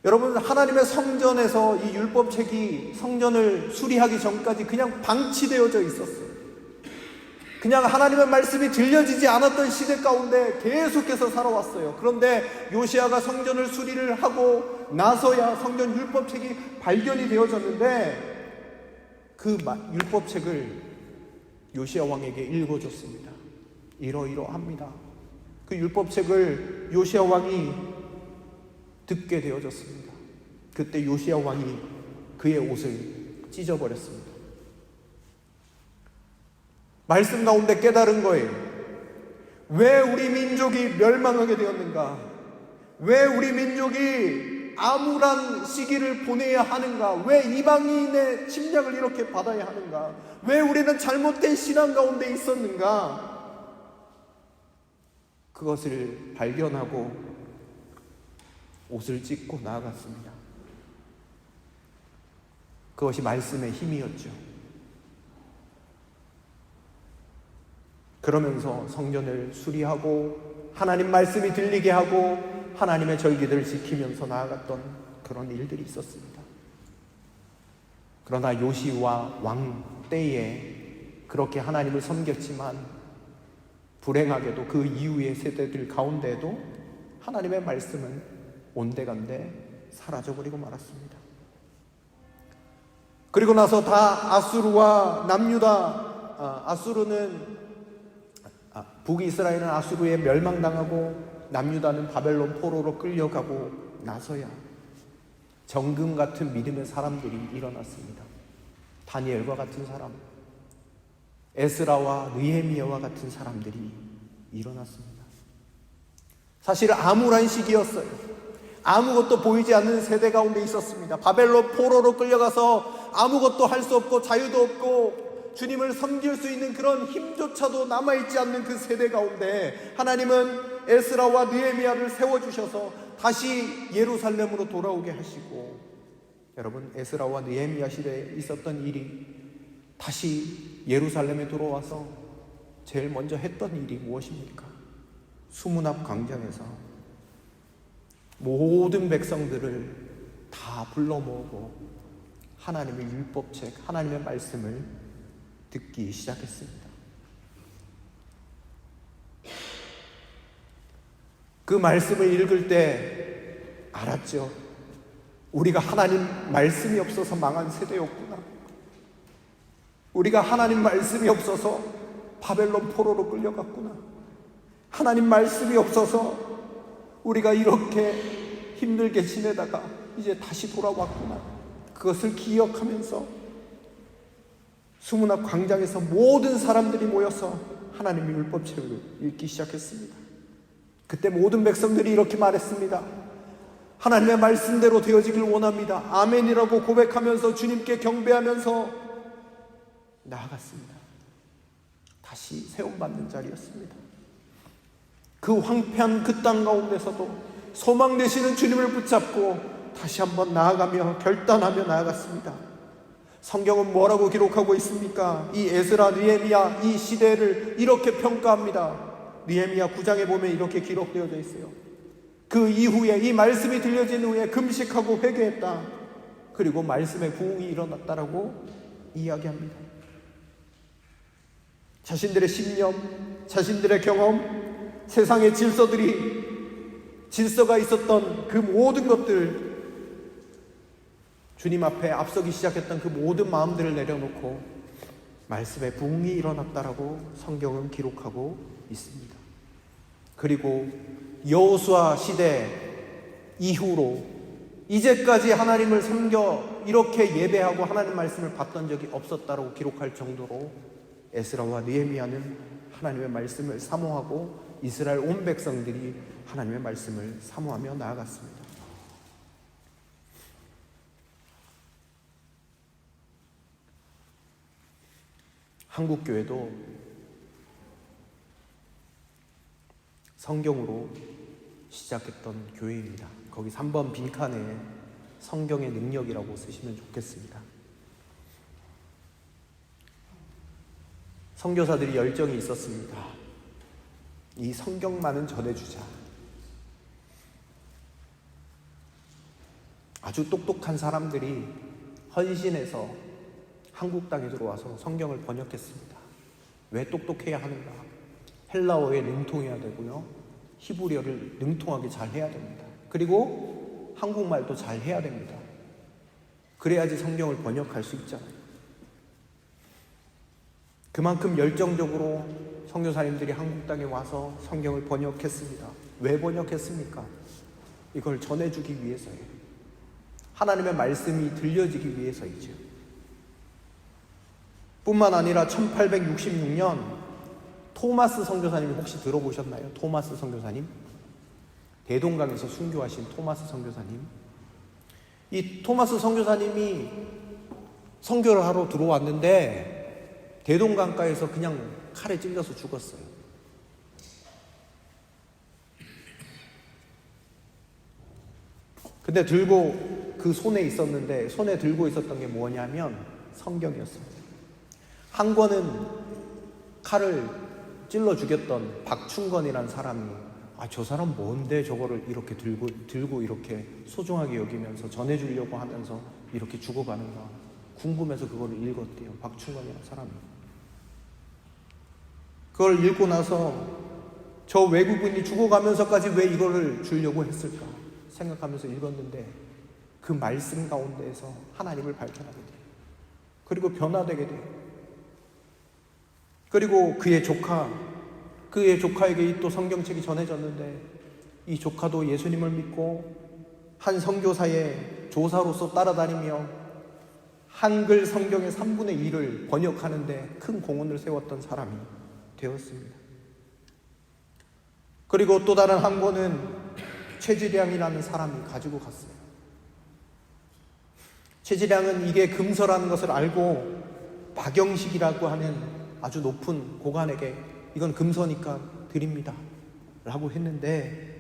여러분, 하나님의 성전에서 이 율법책이 성전을 수리하기 전까지 그냥 방치되어져 있었어요. 그냥 하나님의 말씀이 들려지지 않았던 시대 가운데 계속해서 살아왔어요. 그런데 요시야가 성전을 수리를 하고 나서야 성전 율법책이 발견이 되어졌는데 그 율법책을 요시야 왕에게 읽어줬습니다. 이러이러합니다. 그 율법책을 요시야 왕이 듣게 되어졌습니다. 그때 요시야 왕이 그의 옷을 찢어버렸습니다. 말씀 가운데 깨달은 거예요. 왜 우리 민족이 멸망하게 되었는가? 왜 우리 민족이 암울한 시기를 보내야 하는가? 왜 이방인의 침략을 이렇게 받아야 하는가? 왜 우리는 잘못된 신앙 가운데 있었는가? 그것을 발견하고 옷을 찢고 나아갔습니다. 그것이 말씀의 힘이었죠. 그러면서 성전을 수리하고 하나님 말씀이 들리게 하고 하나님의 절기들을 지키면서 나아갔던 그런 일들이 있었습니다. 그러나 요시야 왕 때에 그렇게 하나님을 섬겼지만 불행하게도 그 이후의 세대들 가운데도 하나님의 말씀은 온데간데 사라져버리고 말았습니다. 그리고 나서 다 아수르와 남유다, 북이스라엘은 아수르에 멸망당하고 남유다는 바벨론 포로로 끌려가고 나서야 정금 같은 믿음의 사람들이 일어났습니다. 다니엘과 같은 사람, 에스라와 느헤미야와 같은 사람들이 일어났습니다. 사실 암울한 시기였어요. 아무것도 보이지 않는 세대 가운데 있었습니다. 바벨론 포로로 끌려가서 아무것도 할 수 없고 자유도 없고 주님을 섬길 수 있는 그런 힘조차도 남아있지 않는 그 세대 가운데 하나님은 에스라와 느헤미야를 세워주셔서 다시 예루살렘으로 돌아오게 하시고, 여러분, 에스라와 느헤미야 시대에 있었던 일이 다시 예루살렘에 들어와서 제일 먼저 했던 일이 무엇입니까? 수문 앞 광장에서 모든 백성들을 다 불러 모으고 하나님의 율법책, 하나님의 말씀을 듣기 시작했습니다. 그 말씀을 읽을 때 알았죠. 우리가 하나님 말씀이 없어서 망한 세대였구나. 우리가 하나님 말씀이 없어서 바벨론 포로로 끌려갔구나. 하나님 말씀이 없어서 우리가 이렇게 힘들게 지내다가 이제 다시 돌아왔구나. 그것을 기억하면서 수문학 광장에서 모든 사람들이 모여서 하나님의 율법책을 읽기 시작했습니다. 그때 모든 백성들이 이렇게 말했습니다. 하나님의 말씀대로 되어지길 원합니다. 아멘이라고 고백하면서 주님께 경배하면서 나아갔습니다. 다시 세움받는 자리였습니다. 그 황폐한 그 땅 가운데서도 소망 되시는 주님을 붙잡고 다시 한번 나아가며 결단하며 나아갔습니다. 성경은 뭐라고 기록하고 있습니까? 이 에스라, 느헤미야 이 시대를 이렇게 평가합니다. 느헤미야 9장에 보면 이렇게 기록되어져 있어요. 그 이후에 이 말씀이 들려진 후에 금식하고 회개했다. 그리고 말씀의 부흥이 일어났다라고 이야기합니다. 자신들의 신념, 자신들의 경험, 세상의 질서가 있었던 그 모든 것들, 주님 앞에 앞서기 시작했던 그 모든 마음들을 내려놓고 말씀의 부흥이 일어났다라고 성경은 기록하고 있습니다. 그리고 여호수아 시대 이후로 이제까지 하나님을 섬겨 이렇게 예배하고 하나님 말씀을 받던 적이 없었다라고 기록할 정도로 에스라와 느헤미야는 하나님의 말씀을 사모하고 이스라엘 온 백성들이 하나님의 말씀을 사모하며 나아갔습니다. 한국교회도 성경으로 시작했던 교회입니다. 거기 3번 빈칸에 성경의 능력이라고 쓰시면 좋겠습니다. 선교사들이 열정이 있었습니다. 이 성경만은 전해주자. 아주 똑똑한 사람들이 헌신해서 한국 땅에 들어와서 성경을 번역했습니다. 왜 똑똑해야 하는가? 헬라어에 능통해야 되고요. 히브리어를 능통하게 잘 해야 됩니다. 그리고 한국말도 잘 해야 됩니다. 그래야지 성경을 번역할 수 있잖아요. 그만큼 열정적으로 선교사님들이 한국 땅에 와서 성경을 번역했습니다. 왜 번역했습니까? 이걸 전해주기 위해서예요. 하나님의 말씀이 들려지기 위해서이죠. 뿐만 아니라 1866년 토마스 선교사님 혹시 들어보셨나요? 토마스 선교사님? 대동강에서 순교하신 토마스 선교사님. 이 토마스 선교사님이 선교를 하러 들어왔는데 대동강가에서 그냥 칼에 찔려서 죽었어요. 근데 그 손에 있었는데 손에 들고 있었던 게 뭐냐면 성경이었습니다. 한 권은 칼을 찔러 죽였던 박충건이라는 사람이 저 사람 뭔데 저거를 이렇게 들고 이렇게 소중하게 여기면서 전해주려고 하면서 이렇게 죽어가는가 궁금해서 그걸 읽었대요. 박충건이라는 사람이. 그걸 읽고 나서 저 외국인이 죽어가면서까지 왜 이거를 주려고 했을까 생각하면서 읽었는데 그 말씀 가운데에서 하나님을 발견하게 돼요. 그리고 변화되게 돼요. 그리고 그의 조카에게 또 성경책이 전해졌는데 이 조카도 예수님을 믿고 한 선교사의 조사로서 따라다니며 한글 성경의 3분의 1을 번역하는데 큰 공헌을 세웠던 사람이 되었습니다. 그리고 또 다른 한 권은 최지량이라는 사람이 가지고 갔어요. 최지량은 이게 금서라는 것을 알고 박영식이라고 하는 아주 높은 고관에게 이건 금서니까 드립니다 라고 했는데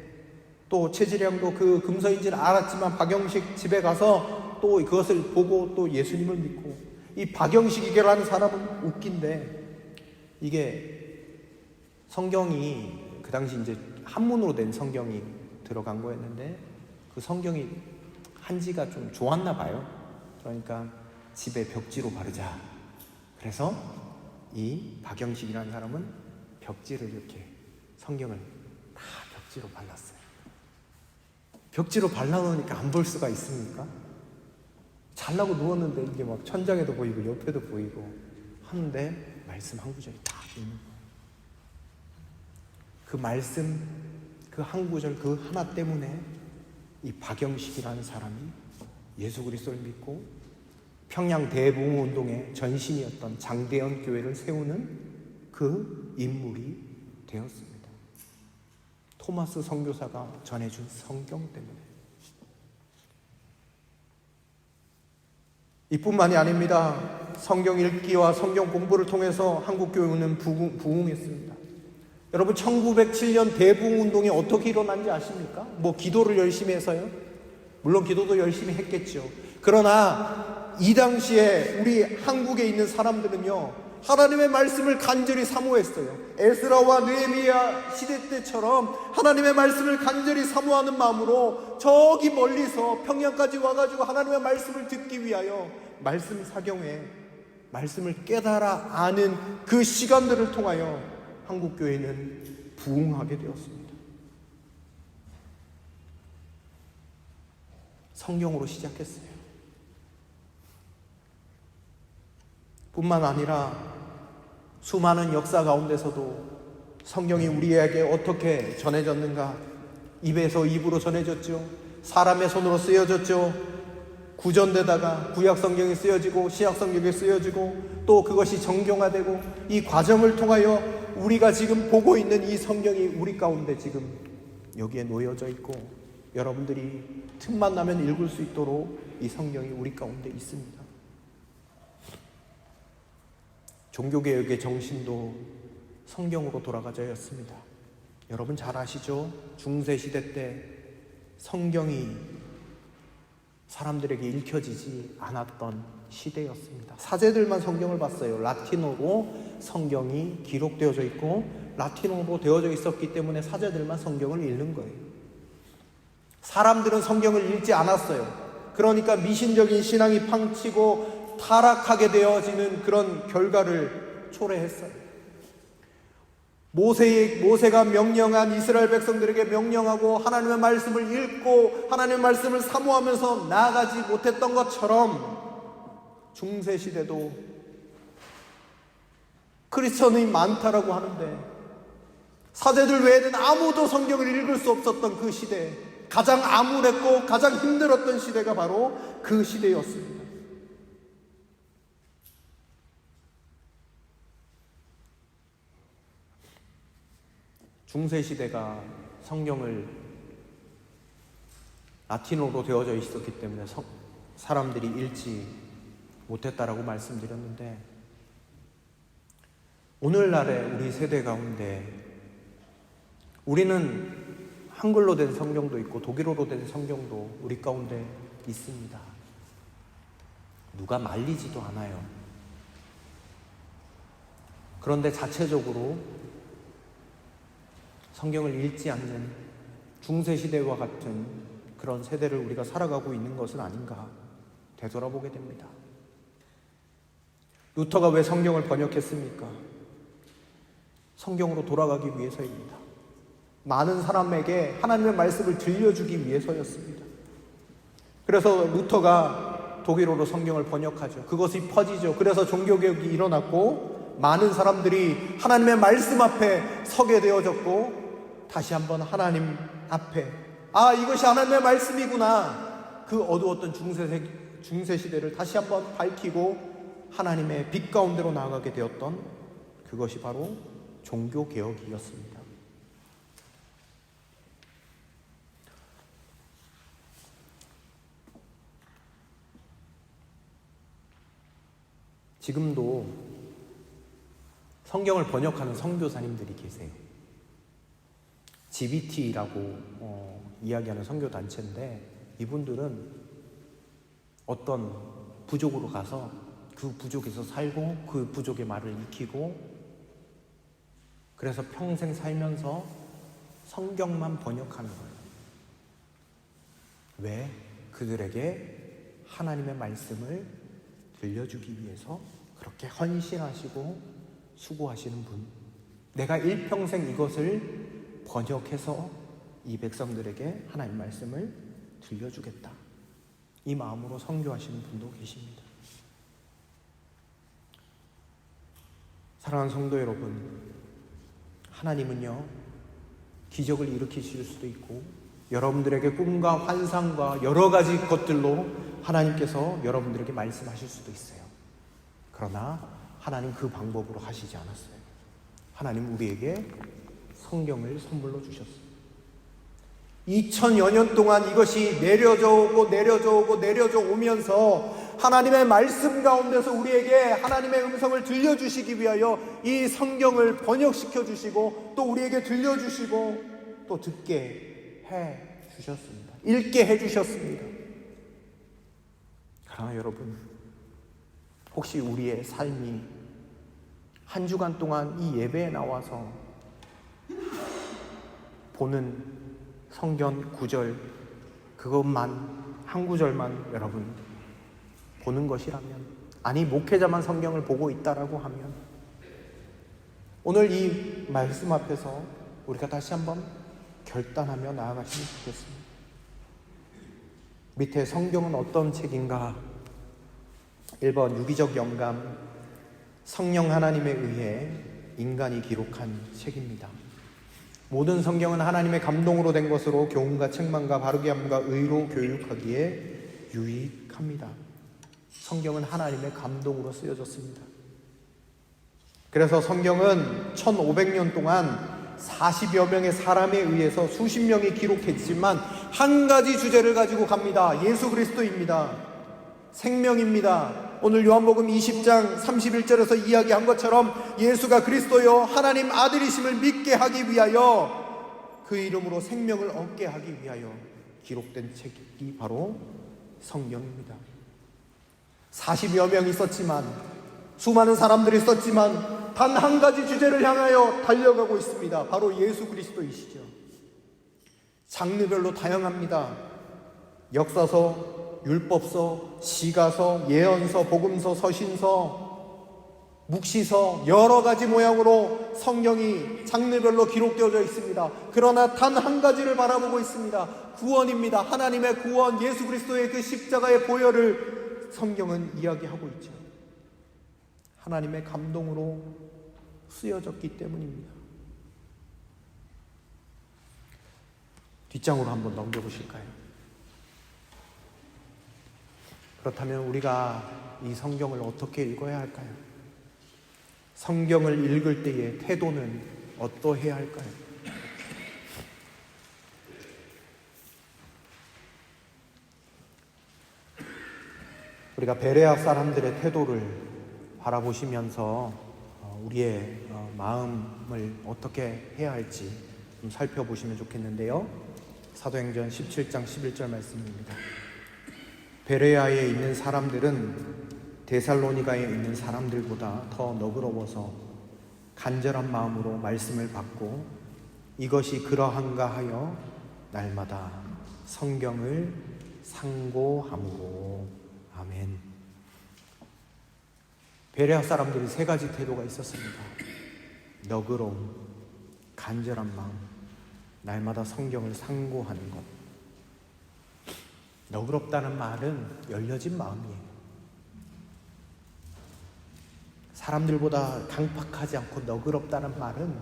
또 최지량도 그 금서인지는 알았지만 박영식 집에 가서 또 그것을 보고 또 예수님을 믿고 이 박영식이라는 사람은 웃긴데 이게 성경이 그 당시 이제 한문으로 된 성경이 들어간 거였는데 그 성경이 한지가 좀 좋았나 봐요. 그러니까 집에 벽지로 바르자. 그래서 이 박영식이라는 사람은 벽지를 이렇게 성경을 다 벽지로 발랐어요. 벽지로 발라놓으니까 안 볼 수가 있습니까? 잘라고 누웠는데 이게 막 천장에도 보이고 옆에도 보이고 하는데 말씀 한 구절이 딱 있는 거예요. 그 말씀, 그 한 구절, 그 하나 때문에 이 박영식이라는 사람이 예수 그리스도를 믿고 평양 대부흥운동의 전신이었던 장대현 교회를 세우는 그 인물이 되었습니다. 토마스 선교사가 전해준 성경 때문에. 이뿐만이 아닙니다. 성경 읽기와 성경 공부를 통해서 한국교회는 부흥했습니다. 여러분 1907년 대부흥운동이 어떻게 일어난지 아십니까? 뭐 기도를 열심히 해서요? 물론 기도도 열심히 했겠죠. 그러나 이 당시에 우리 한국에 있는 사람들은요, 하나님의 말씀을 간절히 사모했어요. 에스라와 느헤미야 시대 때처럼 하나님의 말씀을 간절히 사모하는 마음으로 저기 멀리서 평양까지 와가지고 하나님의 말씀을 듣기 위하여 말씀 사경에 말씀을 깨달아 아는 그 시간들을 통하여 한국교회는 부흥하게 되었습니다. 성경으로 시작했어요. 뿐만 아니라 수많은 역사 가운데서도 성경이 우리에게 어떻게 전해졌는가? 입에서 입으로 전해졌죠. 사람의 손으로 쓰여졌죠. 구전되다가 구약 성경이 쓰여지고 신약 성경이 쓰여지고 또 그것이 정경화되고 이 과정을 통하여 우리가 지금 보고 있는 이 성경이 우리 가운데 지금 여기에 놓여져 있고 여러분들이 틈만 나면 읽을 수 있도록 이 성경이 우리 가운데 있습니다. 종교개혁의 정신도 성경으로 돌아가져였습니다. 여러분 잘 아시죠? 중세시대 때 성경이 사람들에게 읽혀지지 않았던 시대였습니다. 사제들만 성경을 봤어요. 라틴어로 성경이 기록되어져 있고 라틴어로 되어져 있었기 때문에 사제들만 성경을 읽는 거예요. 사람들은 성경을 읽지 않았어요. 그러니까 미신적인 신앙이 팡치고 타락하게 되어지는 그런 결과를 초래했어요. 모세가 명령한 이스라엘 백성들에게 명령하고 하나님의 말씀을 읽고 하나님의 말씀을 사모하면서 나아가지 못했던 것처럼 중세시대도 크리스천이 많다라고 하는데 사제들 외에는 아무도 성경을 읽을 수 없었던 그 시대, 가장 암울했고 가장 힘들었던 시대가 바로 그 시대였습니다. 중세시대가 성경을 라틴어로 되어져 있었기 때문에 사람들이 읽지 못했다라고 말씀드렸는데 오늘날의 우리 세대 가운데 우리는 한글로 된 성경도 있고 독일어로 된 성경도 우리 가운데 있습니다. 누가 말리지도 않아요. 그런데 자체적으로 성경을 읽지 않는 중세시대와 같은 그런 세대를 우리가 살아가고 있는 것은 아닌가 되돌아보게 됩니다. 루터가 왜 성경을 번역했습니까? 성경으로 돌아가기 위해서입니다. 많은 사람에게 하나님의 말씀을 들려주기 위해서였습니다. 그래서 루터가 독일어로 성경을 번역하죠. 그것이 퍼지죠. 그래서 종교개혁이 일어났고 많은 사람들이 하나님의 말씀 앞에 서게 되어졌고 다시 한번 하나님 앞에 이것이 하나님의 말씀이구나. 그 어두웠던 중세시대를 다시 한번 밝히고 하나님의 빛 가운데로 나아가게 되었던 그것이 바로 종교개혁이었습니다. 지금도 성경을 번역하는 선교사님들이 계세요. GBT라고 이야기하는 선교단체인데 이분들은 어떤 부족으로 가서 그 부족에서 살고 그 부족의 말을 익히고 그래서 평생 살면서 성경만 번역하는 거예요. 왜? 그들에게 하나님의 말씀을 들려주기 위해서 그렇게 헌신하시고 수고하시는 분. 내가 일평생 이것을 번역해서 이 백성들에게 하나님 말씀을 들려주겠다. 이 마음으로 선교하시는 분도 계십니다. 사랑하는 성도 여러분, 하나님은요, 기적을 일으키실 수도 있고 여러분들에게 꿈과 환상과 여러 가지 것들로 하나님께서 여러분들에게 말씀하실 수도 있어요. 그러나 하나님 그 방법으로 하시지 않았어요. 하나님 우리에게 성경을 선물로 주셨어요. 2000여 년 동안 이것이 내려져 오면서 하나님의 말씀 가운데서 우리에게 하나님의 음성을 들려주시기 위하여 이 성경을 번역시켜 주시고 또 우리에게 들려주시고 또 듣게 해 주셨습니다. 읽게 해 주셨습니다. 그러나 여러분, 혹시 우리의 삶이 한 주간 동안 이 예배에 나와서 보는 성경 구절 그것만, 한 구절만 여러분 보는 것이라면, 아니 목회자만 성경을 보고 있다라고 하면 오늘 이 말씀 앞에서 우리가 다시 한번 결단하며 나아갔으면 좋겠습니다. 밑에 성경은 어떤 책인가? 1번 유기적 영감, 성령 하나님에 의해 인간이 기록한 책입니다. 모든 성경은 하나님의 감동으로 된 것으로 교훈과 책망과 바르게 함과 의로 교육하기에 유익합니다. 성경은 하나님의 감동으로 쓰여졌습니다. 그래서 성경은 1500년 동안 40여 명의 사람에 의해서 수십 명이 기록했지만 한 가지 주제를 가지고 갑니다. 예수 그리스도입니다. 생명입니다. 오늘 요한복음 20장 31절에서 이야기한 것처럼 예수가 그리스도요 하나님 아들이심을 믿게 하기 위하여 그 이름으로 생명을 얻게 하기 위하여 기록된 책이 바로 성경입니다. 40여 명이 썼지만, 수많은 사람들이 썼지만 단 한 가지 주제를 향하여 달려가고 있습니다. 바로 예수 그리스도이시죠. 장르별로 다양합니다. 역사서, 율법서, 시가서, 예언서, 복음서, 서신서, 묵시서, 여러 가지 모양으로 성경이 장르별로 기록되어져 있습니다. 그러나 단 한 가지를 바라보고 있습니다. 구원입니다. 하나님의 구원, 예수 그리스도의 그 십자가의 보혈을 성경은 이야기하고 있죠. 하나님의 감동으로 쓰여졌기 때문입니다. 뒷장으로 한번 넘겨보실까요? 그렇다면 우리가 이 성경을 어떻게 읽어야 할까요? 성경을 읽을 때의 태도는 어떠해야 할까요? 우리가 베레아 사람들의 태도를 바라보시면서 우리의 마음을 어떻게 해야 할지 좀 살펴보시면 좋겠는데요. 사도행전 17장 11절 말씀입니다. 베레아에 있는 사람들은 데살로니가에 있는 사람들보다 더 너그러워서 간절한 마음으로 말씀을 받고 이것이 그러한가 하여 날마다 성경을 상고함으로. 아멘. 베레아 사람들이 세 가지 태도가 있었습니다. 너그러움, 간절한 마음, 날마다 성경을 상고하는 것. 너그럽다는 말은 열려진 마음이에요. 사람들보다 강팍하지 않고 너그럽다는 말은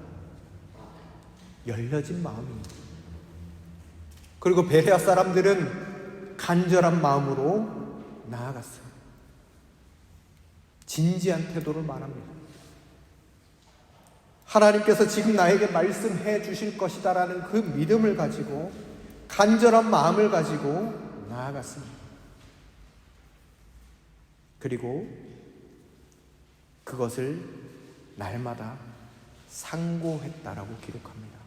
열려진 마음입니다. 그리고 베레아 사람들은 간절한 마음으로 나아갔어요. 진지한 태도를 말합니다. 하나님께서 지금 나에게 말씀해 주실 것이다라는 그 믿음을 가지고 간절한 마음을 가지고 나아갔습니다. 그리고 그것을 날마다 상고했다라고 기록합니다.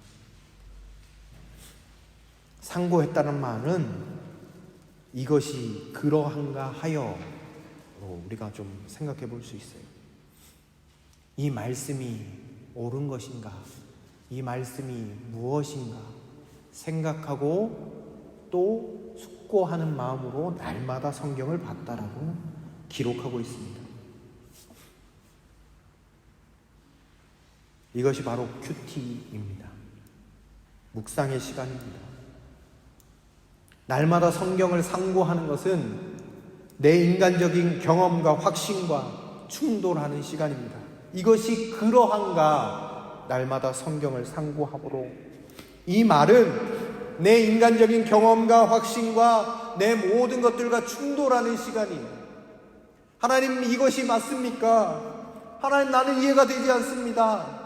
상고했다는 말은 이것이 그러한가 하여 우리가 좀 생각해 볼 수 있어요. 이 말씀이 옳은 것인가? 이 말씀이 무엇인가? 생각하고 또 숙고하는 마음으로 날마다 성경을 봤다라고 기록하고 있습니다. 이것이 바로 큐티입니다. 묵상의 시간입니다. 날마다 성경을 상고하는 것은 내 인간적인 경험과 확신과 충돌하는 시간입니다. 이것이 그러한가 날마다 성경을 상고하므로, 이 말은 내 인간적인 경험과 확신과 내 모든 것들과 충돌하는 시간이에요. 하나님, 이것이 맞습니까? 하나님, 나는 이해가 되지 않습니다.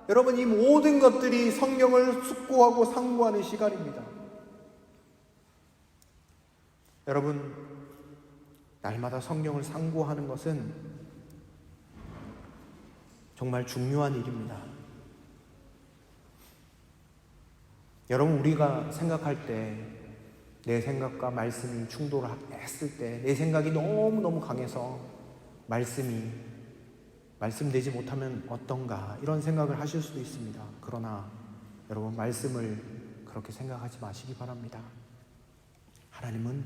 여러분, 이 모든 것들이 성경을 숙고하고 상고하는 시간입니다. 여러분, 날마다 성경을 상고하는 것은 정말 중요한 일입니다. 여러분, 우리가 생각할 때 내 생각과 말씀이 충돌했을 때, 내 생각이 너무너무 강해서 말씀되지 못하면 어떤가, 이런 생각을 하실 수도 있습니다. 그러나 여러분, 말씀을 그렇게 생각하지 마시기 바랍니다. 하나님은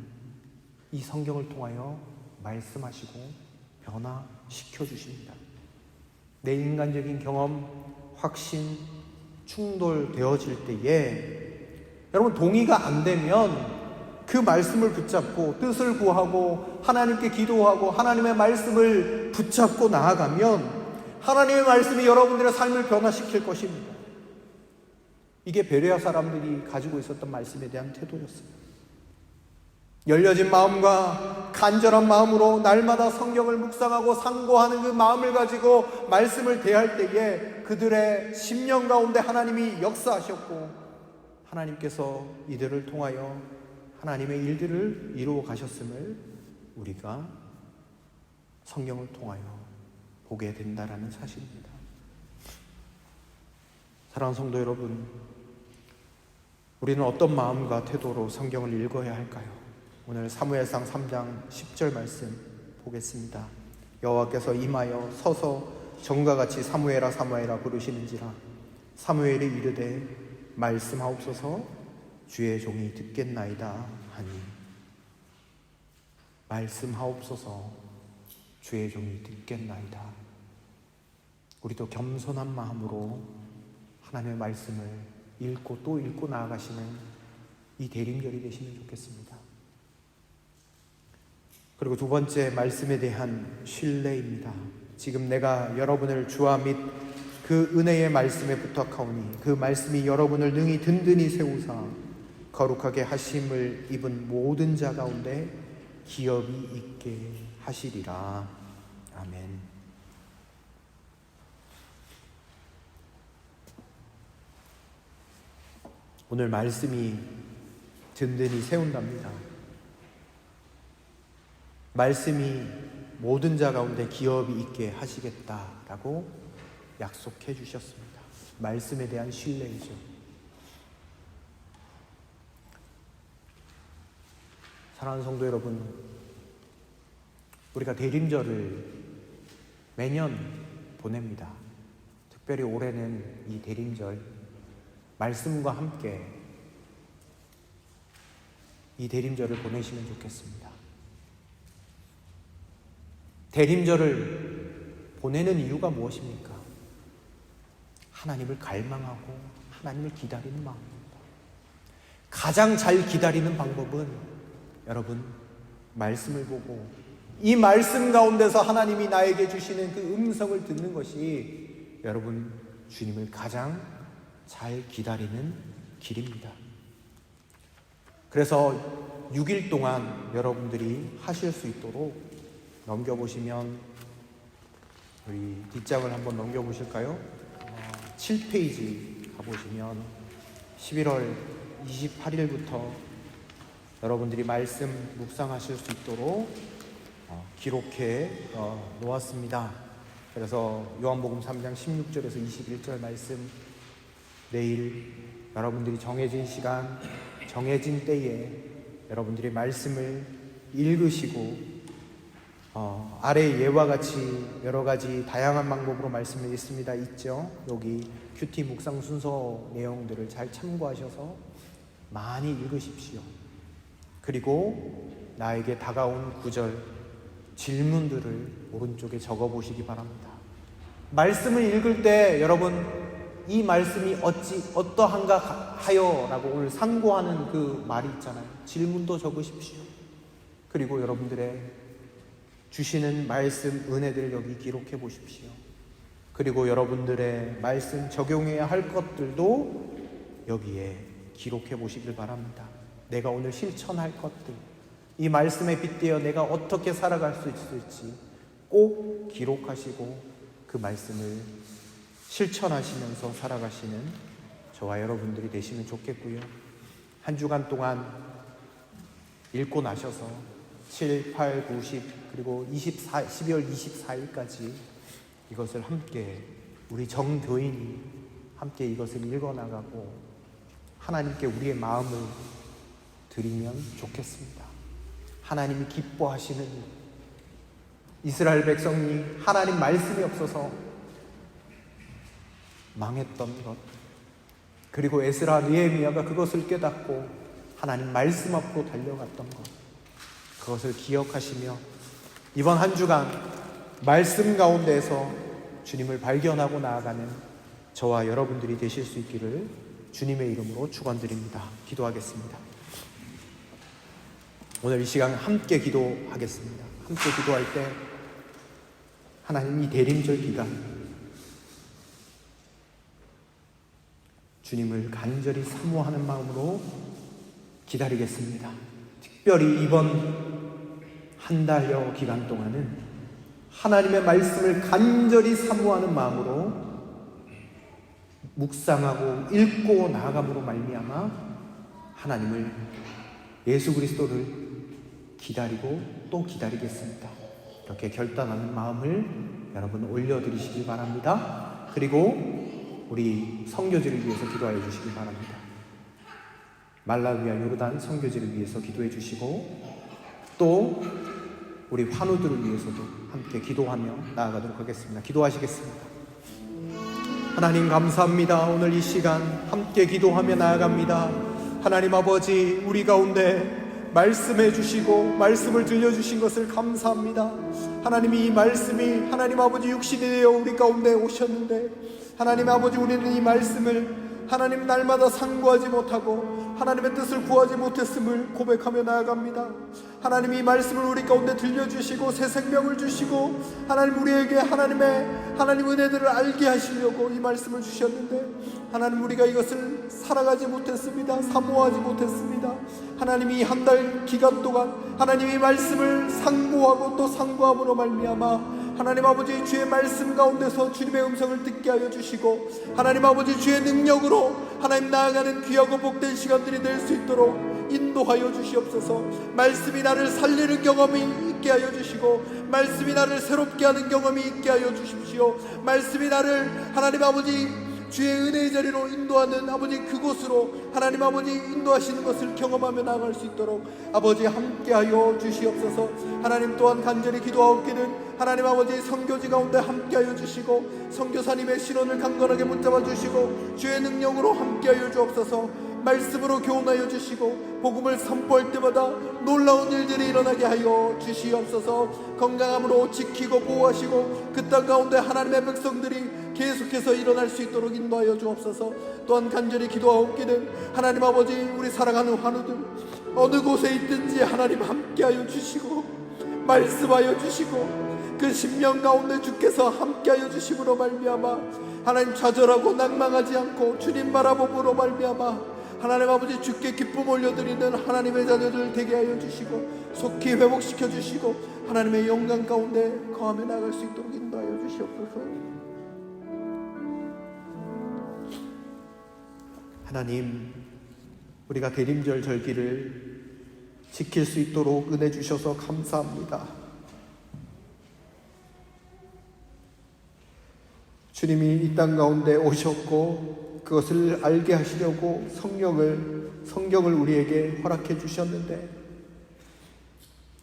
이 성경을 통하여 말씀하시고 변화시켜 주십니다. 내 인간적인 경험, 확신, 충돌되어질 때에 여러분, 동의가 안 되면 그 말씀을 붙잡고 뜻을 구하고 하나님께 기도하고 하나님의 말씀을 붙잡고 나아가면 하나님의 말씀이 여러분들의 삶을 변화시킬 것입니다. 이게 베레아 사람들이 가지고 있었던 말씀에 대한 태도였습니다. 열려진 마음과 간절한 마음으로 날마다 성경을 묵상하고 상고하는 그 마음을 가지고 말씀을 대할 때에 그들의 심령 가운데 하나님이 역사하셨고, 하나님께서 이들을 통하여 하나님의 일들을 이루어 가셨음을 우리가 성경을 통하여 보게 된다라는 사실입니다. 사랑하는 성도 여러분, 우리는 어떤 마음과 태도로 성경을 읽어야 할까요? 오늘 사무엘상 3장 10절 말씀 보겠습니다. 여호와께서 임하여 서서 전과 같이 사무엘아 사무엘아 부르시는지라. 사무엘이 이르되 말씀하옵소서, 주의 종이 듣겠나이다 하니. 말씀하옵소서, 주의 종이 듣겠나이다. 우리도 겸손한 마음으로 하나님의 말씀을 읽고 또 읽고 나아가시는 이 대림절이 되시면 좋겠습니다. 그리고 두 번째, 말씀에 대한 신뢰입니다. 지금 내가 여러분을 주와 및 그 은혜의 말씀에 부탁하오니 그 말씀이 여러분을 능히 든든히 세우사 거룩하게 하심을 입은 모든 자 가운데 기업이 있게 하시리라. 아멘. 오늘 말씀이 든든히 세운답니다. 말씀이 모든 자 가운데 기업이 있게 하시겠다라고 약속해 주셨습니다. 말씀에 대한 신뢰이죠. 사랑하는 성도 여러분, 우리가 대림절을 매년 보냅니다. 특별히 올해는 이 대림절 말씀과 함께 이 대림절을 보내시면 좋겠습니다. 대림절을 보내는 이유가 무엇입니까? 하나님을 갈망하고 하나님을 기다리는 마음입니다. 가장 잘 기다리는 방법은 여러분, 말씀을 보고 이 말씀 가운데서 하나님이 나에게 주시는 그 음성을 듣는 것이 여러분, 주님을 가장 잘 기다리는 길입니다. 그래서 6일 동안 여러분들이 하실 수 있도록 넘겨보시면, 우리 뒷장을 한번 넘겨보실까요? 7페이지 가보시면 11월 28일부터 여러분들이 말씀 묵상하실 수 있도록 기록해 놓았습니다. 그래서 요한복음 3장 16절에서 21절 말씀, 내일 여러분들이 정해진 시간, 정해진 때에 여러분들이 말씀을 읽으시고 아래 예와 같이 여러 가지 다양한 방법으로 말씀을 있죠. 여기 큐티 묵상 순서 내용들을 잘 참고하셔서 많이 읽으십시오. 그리고 나에게 다가온 구절, 질문들을 오른쪽에 적어보시기 바랍니다. 말씀을 읽을 때 여러분, 이 말씀이 어떠한가 하여 라고 오늘 상고하는 그 말이 있잖아요. 질문도 적으십시오. 그리고 여러분들의 주시는 말씀 은혜들 여기 기록해 보십시오. 그리고 여러분들의 말씀 적용해야 할 것들도 여기에 기록해 보시길 바랍니다. 내가 오늘 실천할 것들, 이 말씀에 빗대어 내가 어떻게 살아갈 수 있을지 꼭 기록하시고 그 말씀을 실천하시면서 살아가시는 저와 여러분들이 되시면 좋겠고요. 한 주간 동안 읽고 나셔서 7, 8, 9, 10 그리고 12월 24일까지 이것을 함께 우리 정교인이 함께 이것을 읽어나가고 하나님께 우리의 마음을 드리면 좋겠습니다. 하나님이 기뻐하시는 이스라엘 백성이 하나님 말씀이 없어서 망했던 것, 그리고 에스라 느헤미야가 그것을 깨닫고 하나님 말씀 앞으로 달려갔던 것, 그것을 기억하시며 이번 한 주간 말씀 가운데에서 주님을 발견하고 나아가는 저와 여러분들이 되실 수 있기를 주님의 이름으로 축원드립니다. 기도하겠습니다. 오늘 이 시간 함께 기도하겠습니다. 함께 기도할 때 하나님 이 대림절 기간 주님을 간절히 사모하는 마음으로 기다리겠습니다. 특별히 이번 한 달여 기간 동안은 하나님의 말씀을 간절히 사모하는 마음으로 묵상하고 읽고 나아감으로 말미암아 하나님을, 예수 그리스도를 기다리고 또 기다리겠습니다. 이렇게 결단하는 마음을 여러분 올려드리시기 바랍니다. 그리고 우리 선교지를 위해서 기도하여 주시기 바랍니다. 말라위와 요르단 선교지를 위해서 기도해 주시고 또 우리 환우들을 위해서도 함께 기도하며 나아가도록 하겠습니다. 기도하시겠습니다. 하나님 감사합니다. 오늘 이 시간 함께 기도하며 나아갑니다. 하나님 아버지, 우리 가운데 말씀해 주시고 말씀을 들려주신 것을 감사합니다. 하나님이 이 말씀이 하나님 아버지 육신이 되어 우리 가운데 오셨는데 하나님 아버지, 우리는 이 말씀을 하나님 날마다 상고하지 못하고 하나님의 뜻을 구하지 못했음을 고백하며 나아갑니다. 하나님 이 말씀을 우리 가운데 들려주시고 새 생명을 주시고 하나님 우리에게 하나님 은혜들을 알게 하시려고 이 말씀을 주셨는데 하나님 우리가 이것을 살아가지 못했습니다. 사모하지 못했습니다. 하나님 이 한 달 기간 동안 하나님 이 말씀을 상고하고 또 상고함으로 말미암아 하나님 아버지 주의 말씀 가운데서 주님의 음성을 듣게 하여 주시고 하나님 아버지 주의 능력으로 하나님 나아가는 귀하고 복된 시간들이 될 수 있도록 인도하여 주시옵소서. 말씀이 나를 살리는 경험이 있게 하여 주시고 말씀이 나를 새롭게 하는 경험이 있게 하여 주십시오. 말씀이 나를 하나님 아버지 주의 은혜의 자리로 인도하는 아버지 그곳으로 하나님 아버지 인도하시는 것을 경험하며 나아갈 수 있도록 아버지 함께하여 주시옵소서. 하나님 또한 간절히 기도하옵기는 하나님 아버지 선교지 가운데 함께하여 주시고 선교사님의 신원을 강건하게 붙잡아 주시고 주의 능력으로 함께하여 주옵소서. 말씀으로 교훈하여 주시고 복음을 선포할 때마다 놀라운 일들이 일어나게 하여 주시옵소서. 건강함으로 지키고 보호하시고 그 땅 가운데 하나님의 백성들이 계속해서 일어날 수 있도록 인도하여 주옵소서. 또한 간절히 기도하옵기는 하나님 아버지 우리 사랑하는 환우들 어느 곳에 있든지 하나님 함께하여 주시고 말씀하여 주시고 그 심령 가운데 주께서 함께하여 주심으로 말미암아 하나님 좌절하고 낭망하지 않고 주님 바라봄으로 말미암아 하나님 아버지 주께 기쁨 올려드리는 하나님의 자녀들 되게 하여 주시고 속히 회복시켜 주시고 하나님의 영광 가운데 거하며 나갈 수 있도록 인도하여 주시옵소서. 하나님, 우리가 대림절 절기를 지킬 수 있도록 은혜 주셔서 감사합니다. 주님이 이 땅 가운데 오셨고 그것을 알게 하시려고 성경을 우리에게 허락해 주셨는데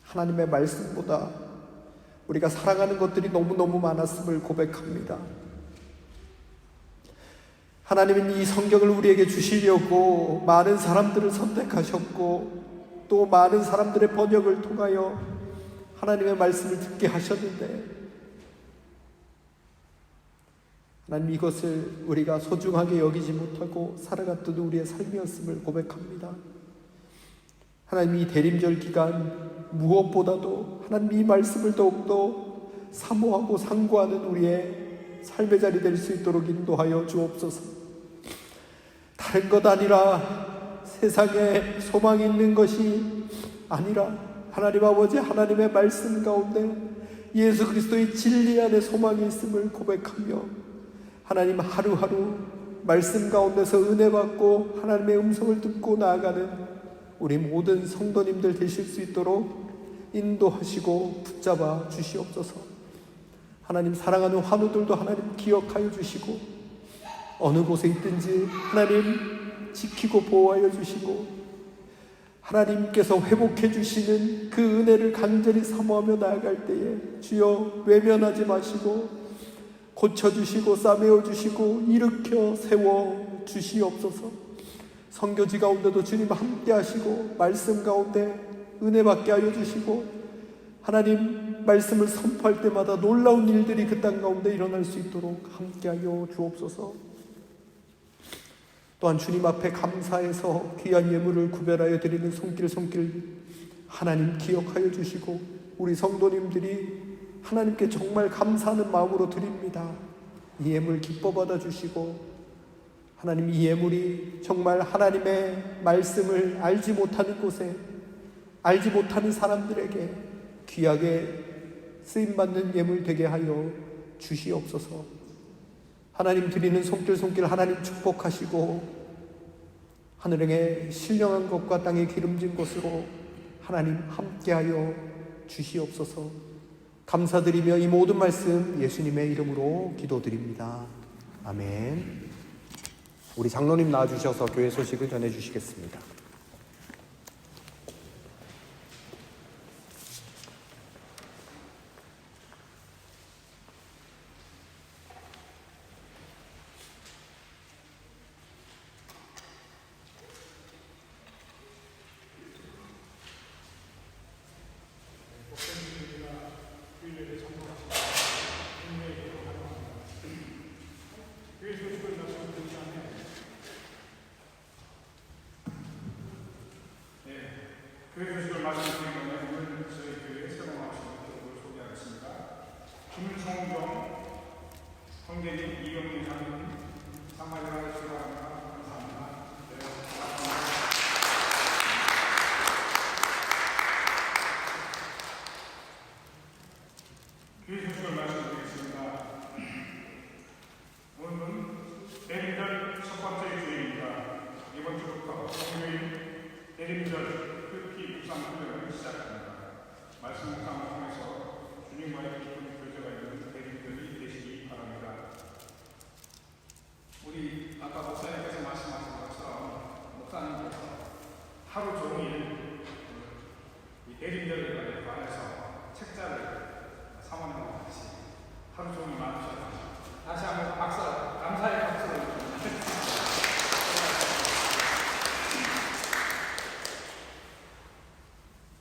하나님의 말씀보다 우리가 살아가는 것들이 너무너무 많았음을 고백합니다. 하나님은 이 성경을 우리에게 주시려고 많은 사람들을 선택하셨고 또 많은 사람들의 번역을 통하여 하나님의 말씀을 듣게 하셨는데 하나님, 이것을 우리가 소중하게 여기지 못하고 살아갔던 우리의 삶이었음을 고백합니다. 하나님, 이 대림절 기간 무엇보다도 하나님 이 말씀을 더욱더 사모하고 상고하는 우리의 삶의 자리 될 수 있도록 인도하여 주옵소서. 다른 것 아니라 세상에 소망이 있는 것이 아니라 하나님 아버지 하나님의 말씀 가운데 예수 그리스도의 진리 안에 소망이 있음을 고백하며 하나님, 하루하루 말씀 가운데서 은혜 받고 하나님의 음성을 듣고 나아가는 우리 모든 성도님들 되실 수 있도록 인도하시고 붙잡아 주시옵소서. 하나님, 사랑하는 환우들도 하나님 기억하여 주시고 어느 곳에 있든지 하나님 지키고 보호하여 주시고 하나님께서 회복해 주시는 그 은혜를 간절히 사모하며 나아갈 때에 주여 외면하지 마시고 고쳐주시고 싸매어 주시고 일으켜 세워 주시옵소서. 선교지 가운데도 주님 함께 하시고 말씀 가운데 은혜 받게 하여 주시고 하나님 말씀을 선포할 때마다 놀라운 일들이 그 땅 가운데 일어날 수 있도록 함께 하여 주옵소서. 또한 주님 앞에 감사해서 귀한 예물을 구별하여 드리는 손길 하나님 기억하여 주시고 우리 성도님들이 하나님께 정말 감사하는 마음으로 드립니다. 이 예물 기뻐 받아 주시고 하나님, 이 예물이 정말 하나님의 말씀을 알지 못하는 곳에 알지 못하는 사람들에게 귀하게 쓰임받는 예물 되게 하여 주시옵소서. 하나님 드리는 손길 하나님 축복하시고 하늘에 신령한 것과 땅에 기름진 것으로 하나님 함께하여 주시옵소서. 감사드리며 이 모든 말씀 예수님의 이름으로 기도드립니다. 아멘. 우리 장로님 나와주셔서 교회 소식을 전해주시겠습니다. 교회 소식을 말씀드리면 오늘 저희 교회 새로 나오신 분들을 소개하겠습니다. 김성정 형제님, 이영민 장로님, 상마리아 수고합니다. 감사합니다. 교회 소식을 말씀드리겠습니다. 오늘은 대림절 첫 번째 주일입니다. 이번 주부터 금요일 대림절 묵상훈련을 시작합니다. 말씀 묵상을 통해서 주님과의 깊은 교제가 있는 대림절이 되시기 바랍니다. 우리 아까 목사님께서 말씀하신 것처럼 목사님께서 하루 종일 이 대림절에 관해서 책자를 사모님과 같이 하루 종일 많으셔서 다시 한번 박수, 감사의 박수를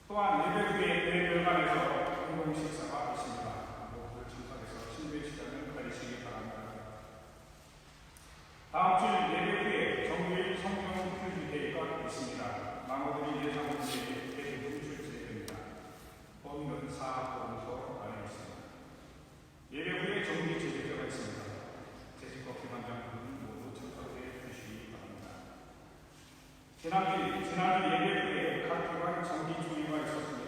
또한 예배 후에 대별관에서 공동 식사가 있습니다. 모두들 참석해서 신부의 시간을 가지시기 바랍니다. 다음 주 예배 후에 정규일 성경 퀴즈 대회가 있습니다. 망호들이 예상 문제에 대부분 출제됩니다. 범위는 4학번부터 나뉘어 있습니다. 예배 후에 정규 제재자가 있습니다. 재직법 기관장분은 모두 참석해 주시기 바랍니다. 지난주 예배 후에 각 기관 정기 주의가 있었습니다.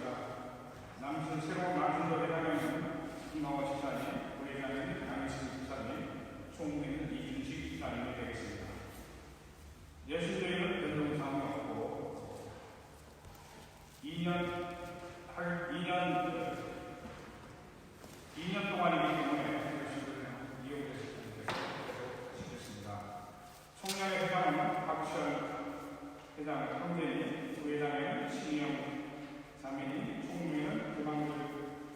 남순 새로운 남순도 회장님은 김마화 집사님, 부회장님 양희승 집사님, 총무는 이준식 집사님이 되겠습니다. 예수교회는 변동사항이 없고 2년 동안이기 때문에 예수교회는 이용되실 분께서 하시겠습니다. 총량의 회장은 박시현 회장 형제님, 부회장에는 신희영 자매님, 총무에는 김학률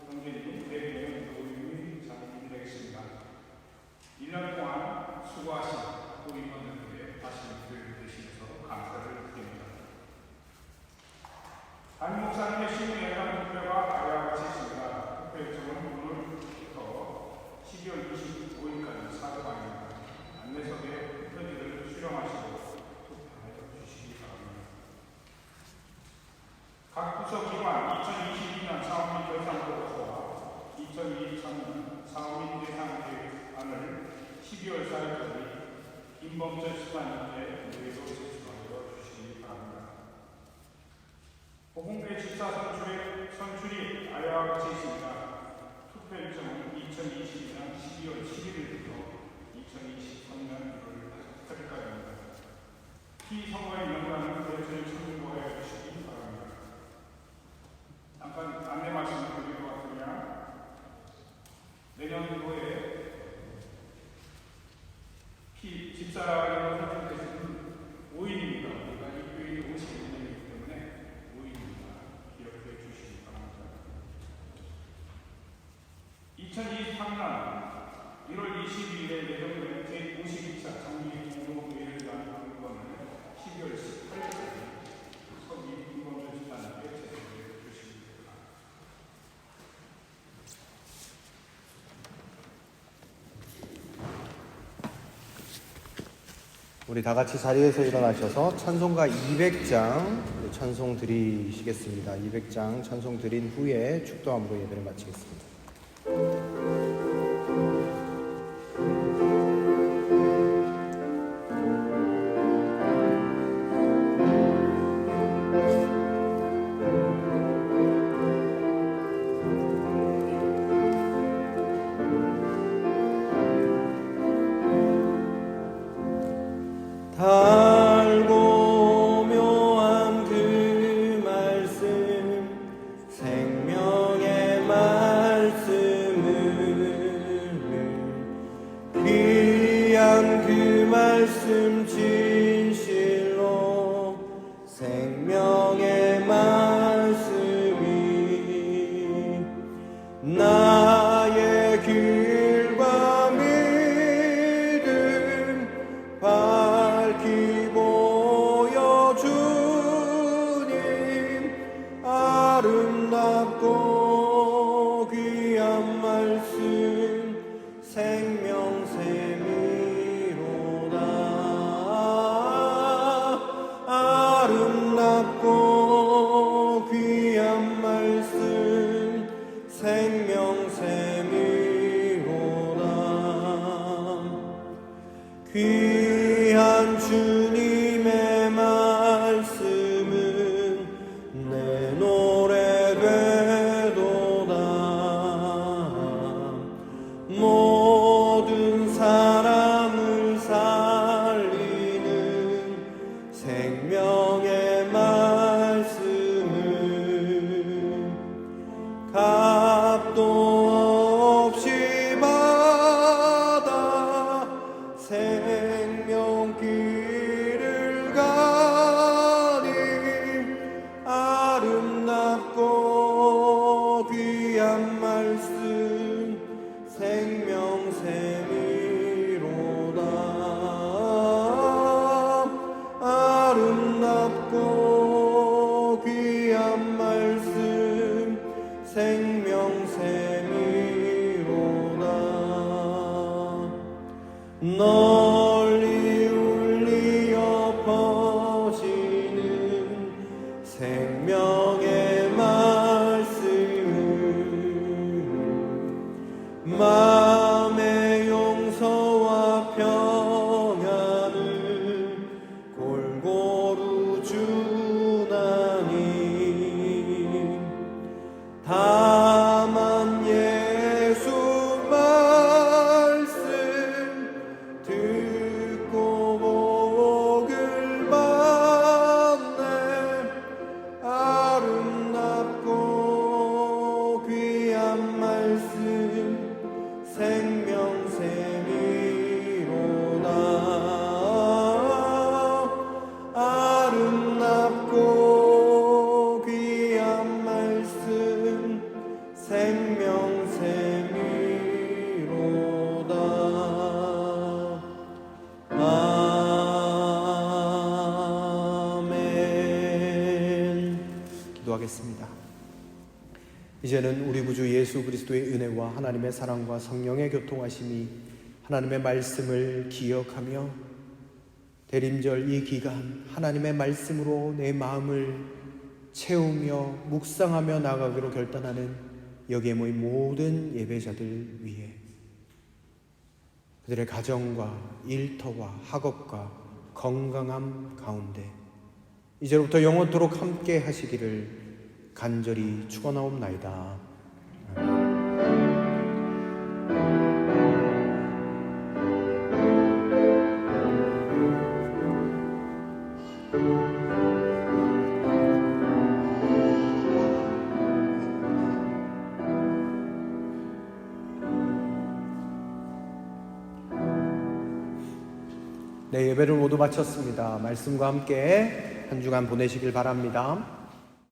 형제님, 대회는 노유미 자매님이 되겠습니다. 1년 동안 수고하신 우리 분들께 다시 교육을 되시면서 감사를 드립니다. 담임 목사님의 신문예랑 특별과 다양한 것이 있습니다. 특별 일정은 오늘부터 12월 25일까지 4주간입니다. 12월 4일까지 김범철 집사님께 무예로 제출하여 주시기 바랍니다. 복음회 집사 선출이 아래와 같이 있습니다. 투표 일정은 2022년 12월 11일부터 2023년 1월 8일까지입니다. 피선거에 연관하는 대표를 참고해 주시기 바랍니다. 잠깐 안내 말씀을 드릴 것 같으면 내년도에 집사라고 선택되시는 5인입니다. 그러니까 입교인이 50인이기 때문에 5인입니다. 기억해 주시기 바랍니다. 2023년 1월 22일에 예정된 제52차 정기 공동회의를 위한 안건을 12월 18일까지 서기 김범준 집사님께 제출해 주시기 바랍니다. 우리 다 같이 자리에서 일어나셔서 찬송가 200장 찬송 드리시겠습니다. 200장 찬송 드린 후에 축도함으로 예배를 마치겠습니다. 달고 묘한 그 말씀 생명의 말씀을 귀한 그 말씀 진실로 생명의 말씀이 나의 길과 믿음 밝히 보여주님 아름답고 귀한 말씀 생명샘이로다 아름답고 귀한 말씀 생명샘이로다 귀한 주님의 말씀은 내 노래 되도다 모든 사람을 살리는 생명의 말씀은 값도 없이 받아 생명길을 가니 아름답고 귀한 말씀 생명샘이로다 아름답고 귀한 말씀 생명샘이로다 널리 울리어 퍼지는 생명의 말씀은 마음의 용서와 평안을 골고루 주나니 다만 예수 말씀 듣고 복을 받네 아름답고 귀한 말씀 생명샘이로다 아름답고 귀한 말씀 생명샘이로다 아멘. 기도하겠습니다. 이제는 우리 구주 예수 그리스도의 은혜와 하나님의 사랑과 성령의 교통하심이 하나님의 말씀을 기억하며 대림절 이 기간 하나님의 말씀으로 내 마음을 채우며 묵상하며 나아가기로 결단하는 여기에 모인 모든 예배자들 위해 그들의 가정과 일터와 학업과 건강함 가운데 이제부터 영원토록 함께 하시기를 간절히 축원하옵나이다. 네, 예배를 모두 마쳤습니다. 말씀과 함께 한 주간 보내시길 바랍니다.